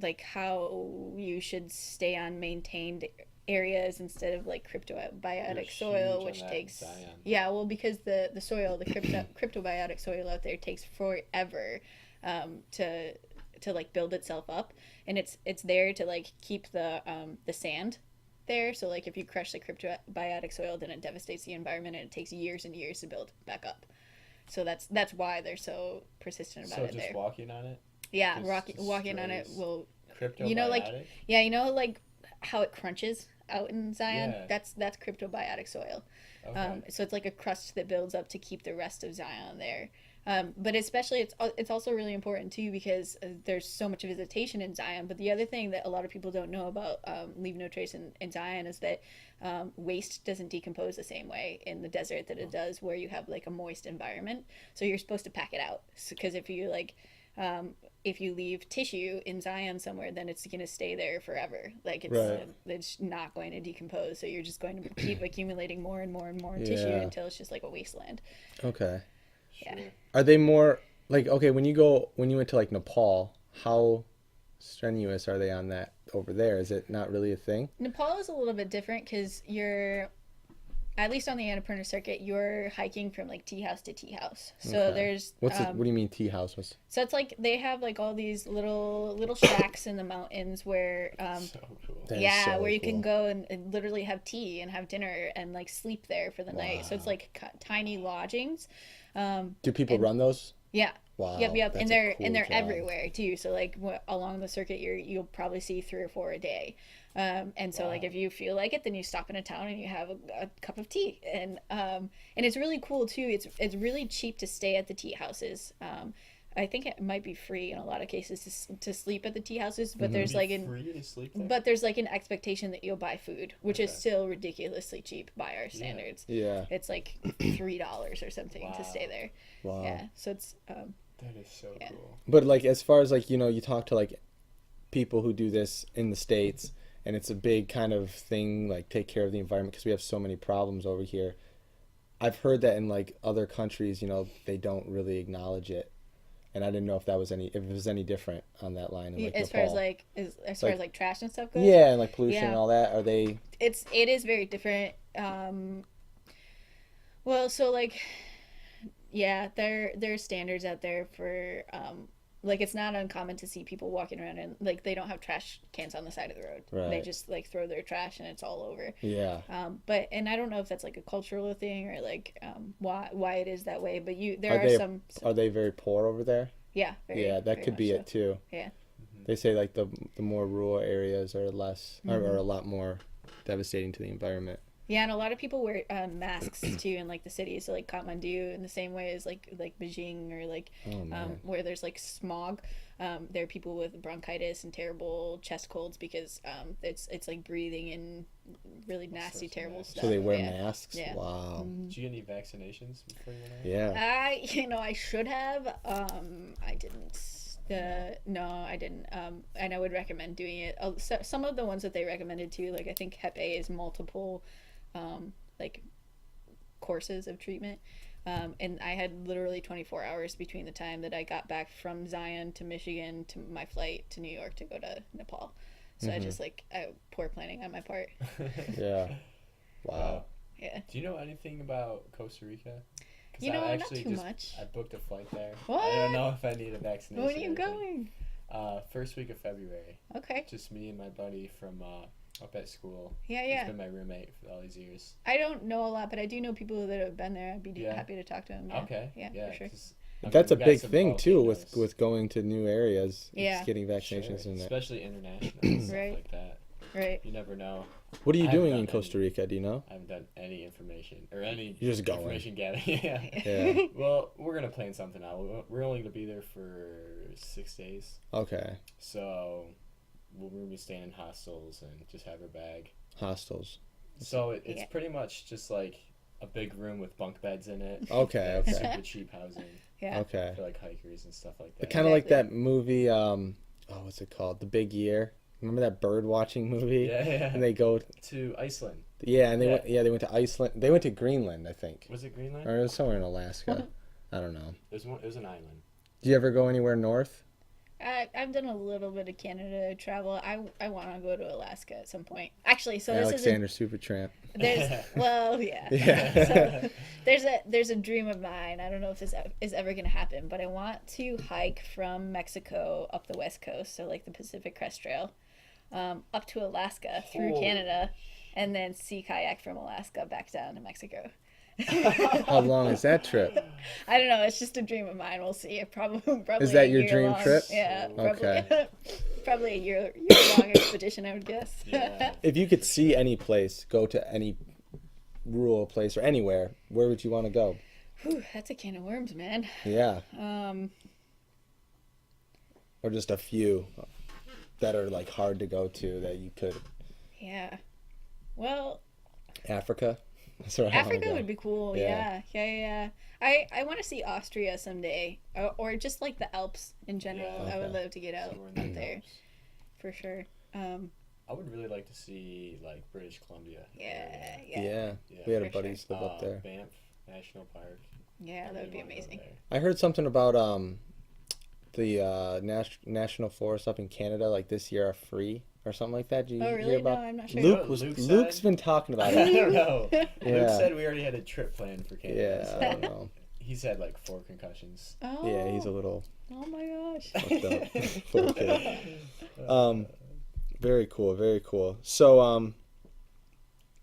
S2: like how you should stay on maintained areas instead of like cryptobiotic
S3: You're
S2: soil,
S3: huge
S2: which
S3: on that
S2: takes
S3: in Zion.
S2: yeah, well, because the soil, the cryptobiotic soil out there takes forever to like build itself up, and it's there to like keep the sand there. So like if you crush the cryptobiotic soil, then it devastates the environment, and it takes years and years to build back up. So that's why they're so persistent about
S3: So
S2: it
S3: just
S2: there.
S3: walking on it?
S2: Yeah,
S3: just
S2: walking on it
S3: destroys
S2: will.
S3: Cryptobiotic?
S2: You know, like yeah, you know, like how it crunches out in Zion.
S3: Yeah.
S2: That's cryptobiotic soil.
S3: Okay.
S2: So it's like a crust that builds up to keep the rest of Zion there. But especially it's also really important too, because there's so much visitation in Zion. But the other thing that a lot of people don't know about Leave No Trace in Zion is that waste doesn't decompose the same way in the desert that it does where you have like a moist environment. So you're supposed to pack it out, because if you like if you leave tissue in Zion somewhere, then it's going to stay there forever. Like it's not going to decompose. So you're just going to keep accumulating more and more and more tissue
S1: Yeah.
S2: until it's just like a wasteland.
S1: Okay.
S2: Yeah.
S3: Sure.
S1: Are they more like, okay, when you went to like Nepal, how strenuous are they on that over there? Is it not really a thing?
S2: Nepal is a little bit different because you're, at least on the Annapurna circuit, you're hiking from like tea house to tea house. So
S1: Okay.
S2: there's
S1: What do you mean tea house?
S2: so it's like they have like all these little shacks in the mountains where
S3: So cool.
S1: That is
S2: yeah,
S1: so
S2: where you can
S1: cool.
S2: go and literally have tea and have dinner and like sleep there for the night. So it's like tiny lodgings.
S1: Do people run those?
S2: Yeah.
S1: Wow.
S2: Yep.
S1: that's
S2: And
S1: a
S2: they're
S1: cool job.
S2: everywhere too. So like along the circuit, you'll probably see 3 or 4 a day. And so like if you feel like it, then you stop in a town and you have a cup of tea. And it's really cool too. It's really cheap to stay at the tea houses. I think it might be free in a lot of cases to sleep at the tea houses, but there's like
S3: Free to sleep there?
S2: but there's like an expectation that you'll buy food, which is
S3: Okay.
S2: still ridiculously cheap by our standards.
S1: Yeah.
S2: It's like $3 or something to stay there.
S1: Wow.
S2: Yeah, so it's
S3: That is so
S2: Yeah.
S3: cool.
S1: But like as far as like, you know, you talk to like people who do this in the States, and it's a big kind of thing, like take care of the environment because we have so many problems over here. I've heard that in like other countries, you know, they don't really acknowledge it. And I didn't know if it was any different on that line in like
S2: as far as
S1: Nepal.
S2: like as far as like trash and stuff goes.
S1: Yeah, and like pollution
S2: Yeah.
S1: and all that. Are they
S2: It is very different. Well, so like, yeah, there are standards out there for like it's not uncommon to see people walking around and like they don't have trash cans on the side of the road.
S1: Right.
S2: They just like throw their trash and it's all over.
S1: Yeah.
S2: But and I don't know if that's like a cultural thing or like why it is that way. But there
S1: Are
S2: are
S1: they
S2: some
S1: Are they very poor over there?
S2: yeah
S1: Yeah, that
S2: very
S1: could be
S2: much
S1: it too.
S2: Yeah.
S1: They say like the more rural areas are less are a lot more devastating to the environment.
S2: Yeah, and a lot of people wear masks too in like the cities, so like Kathmandu in the same way as like Beijing or like where there's like smog. There are people with bronchitis and terrible chest colds because it's like breathing in really nasty, terrible stuff.
S1: So they wear
S2: Yeah.
S1: masks.
S2: Yeah.
S1: Wow.
S3: Did you get any vaccinations before you went out?
S1: Yeah.
S2: I should have. I didn't. No, I didn't. And I would recommend doing it. Some of the ones that they recommended too, like I think Hep A is multiple, like courses of treatment. And I had literally 24 hours between the time that I got back from Zion to Michigan to my flight to New York to go to Nepal. So I just poor planning on my part.
S1: Yeah. Wow.
S2: Yeah.
S3: Do you know anything about Costa Rica? 'Cause
S2: You know,
S3: I
S2: not too much.
S3: I booked a flight there.
S2: What?
S3: I don't know if I need a vaccination.
S2: When are you
S3: or anything.
S2: going?
S3: First week of February.
S2: Okay.
S3: Just me and my buddy from up at school.
S2: Yeah,
S3: He's
S2: yeah.
S3: been my roommate for all these years.
S2: I don't know a lot, but I do know people that have been there. I'd be
S3: Yeah.
S2: happy to talk to them. Yeah.
S3: Okay.
S2: Yeah, for sure.
S3: 'cause,
S1: That's a
S3: we got
S1: big
S3: some
S1: thing too
S3: volcanoes.
S1: with going to new areas.
S2: Yeah.
S1: It's getting vaccinations
S3: Sure,
S1: in there.
S3: especially international and stuff
S2: Right.
S3: like that.
S2: Right.
S3: You never know.
S1: What are you
S3: I haven't
S1: doing
S3: done
S1: in Costa Rica? Do you know?
S3: I haven't done any information or any
S1: You're just going.
S3: information gathering. Yeah.
S1: Yeah.
S3: Well, we're gonna plan something out. We're only gonna be there for 6 days,
S1: Okay.
S3: so we're gonna be staying in hostels and just have our bag.
S1: Hostels.
S3: So it's
S2: Yeah.
S3: pretty much just like a big room with bunk beds in it.
S1: Okay.
S3: That's
S1: Okay.
S3: super cheap housing
S2: Yeah.
S1: Okay.
S3: for like hikers and stuff like that.
S1: Kind of like
S2: Exactly.
S1: that movie. What's it called? The Big Year. Remember that bird watching movie?
S3: Yeah, yeah.
S1: And they go.
S3: To Iceland.
S1: Yeah, and they
S3: Yeah.
S1: went. Yeah, they went to Iceland. They went to Greenland, I think,
S3: Was it Greenland?
S1: or it was somewhere in Alaska. I don't know.
S3: It was an island.
S1: Do you ever go anywhere north?
S2: I've done a little bit of Canada travel. I want to go to Alaska at some point. Actually, so this
S1: Alexander Supertramp.
S2: there's well, yeah.
S1: Yeah.
S2: So there's a dream of mine. I don't know if this is ever gonna happen, but I want to hike from Mexico up the west coast, so like the Pacific Crest Trail, up to Alaska through
S3: Oh.
S2: Canada, and then sea kayak from Alaska back down to Mexico.
S1: How long is that trip?
S2: I don't know. It's just a dream of mine. We'll see. Probably.
S1: Is that
S2: a
S1: your
S2: year
S1: dream
S2: long.
S1: trip?
S2: Yeah. Probably.
S1: Okay.
S2: Probably a year long expedition, I would guess.
S3: Yeah.
S1: If you could see any place, go to any rural place or anywhere, where would you want to go?
S2: Whew, that's a can of worms, man.
S1: Yeah.
S2: Um,
S1: Or just a few that are like hard to go to that you could.
S2: yeah. Well,
S1: Africa. That's where I wanna
S2: Africa
S1: go.
S2: would be cool.
S1: Yeah.
S2: Yeah. I want to see Austria someday, or just like the Alps in general.
S3: Yeah.
S2: I would
S1: Okay.
S2: love to get out
S3: Somewhere in the
S2: there
S3: Alps.
S2: for sure.
S3: I would really like to see like British Columbia.
S2: Yeah.
S1: Yeah.
S3: Yeah.
S1: We had
S2: For
S1: a buddies live up there.
S3: Banff National Park.
S2: Yeah,
S3: I
S2: that would be
S3: really wanna go
S2: amazing.
S3: there.
S1: I heard something about the national forests up in Canada like this year are free or something like that. Did you
S2: Oh,
S1: hear
S2: really? No,
S1: about?
S2: I'm not sure.
S1: Luke
S3: What
S1: was
S3: Luke
S1: Luke's
S3: said?
S1: been talking about
S3: I
S1: it.
S3: don't know. Luke
S1: Yeah.
S3: said we already had a trip planned for Canada.
S1: Yeah,
S3: so
S1: I don't know.
S3: He's had like 4 concussions.
S2: Oh.
S1: Yeah, he's a little
S2: Oh my gosh.
S1: fucked up little kid. Very cool, very cool. So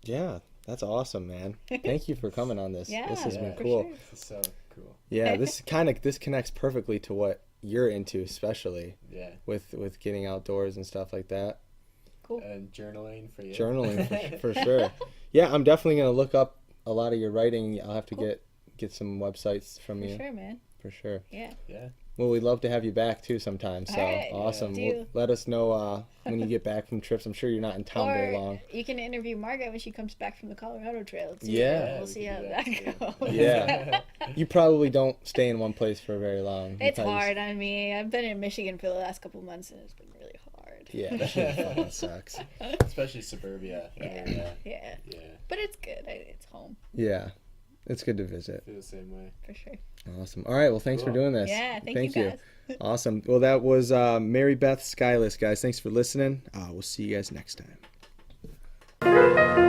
S1: yeah, that's awesome, man. Thank you for coming on this.
S2: Yeah,
S1: This has been
S2: for
S1: cool.
S2: sure.
S3: This is so cool.
S1: Yeah, this connects perfectly to what you're into, especially
S3: Yeah.
S1: with getting outdoors and stuff like that.
S2: Cool.
S3: And journaling for you.
S1: Journaling for sure. Yeah, I'm definitely gonna look up a lot of your writing. I'll have to
S2: Cool.
S1: get some websites from
S2: For
S1: you
S2: sure, man.
S1: for sure.
S2: Yeah.
S3: Yeah.
S1: Well, we'd love to have you back too sometime. So
S2: Alright,
S1: awesome.
S2: deal.
S1: Well, let us know when you get back from trips. I'm sure you're not in town very
S2: Or
S1: long.
S2: you can interview Margaret when she comes back from the Colorado Trail. Too.
S1: Yeah.
S2: We'll
S3: we
S2: see
S3: can
S2: how
S3: do
S2: that
S3: that,
S2: goes.
S3: too.
S1: Yeah. You probably don't stay in one place for very long. You
S2: It's
S1: probably just-
S2: hard on me. I've been in Michigan for the last couple months and it's been really hard.
S1: Yeah, that shit fucking sucks.
S3: Especially suburbia area.
S2: Yeah.
S3: Yeah.
S2: But it's good. It's home
S1: Yeah, it's good to visit.
S3: Feel the same way.
S2: for sure.
S1: Awesome. All right. Well, thanks for
S3: Cool.
S1: doing this.
S2: Yeah. Thank you guys.
S1: Awesome. Well, that was Mary Beth Skylis, guys. Thanks for listening. We'll see you guys next time.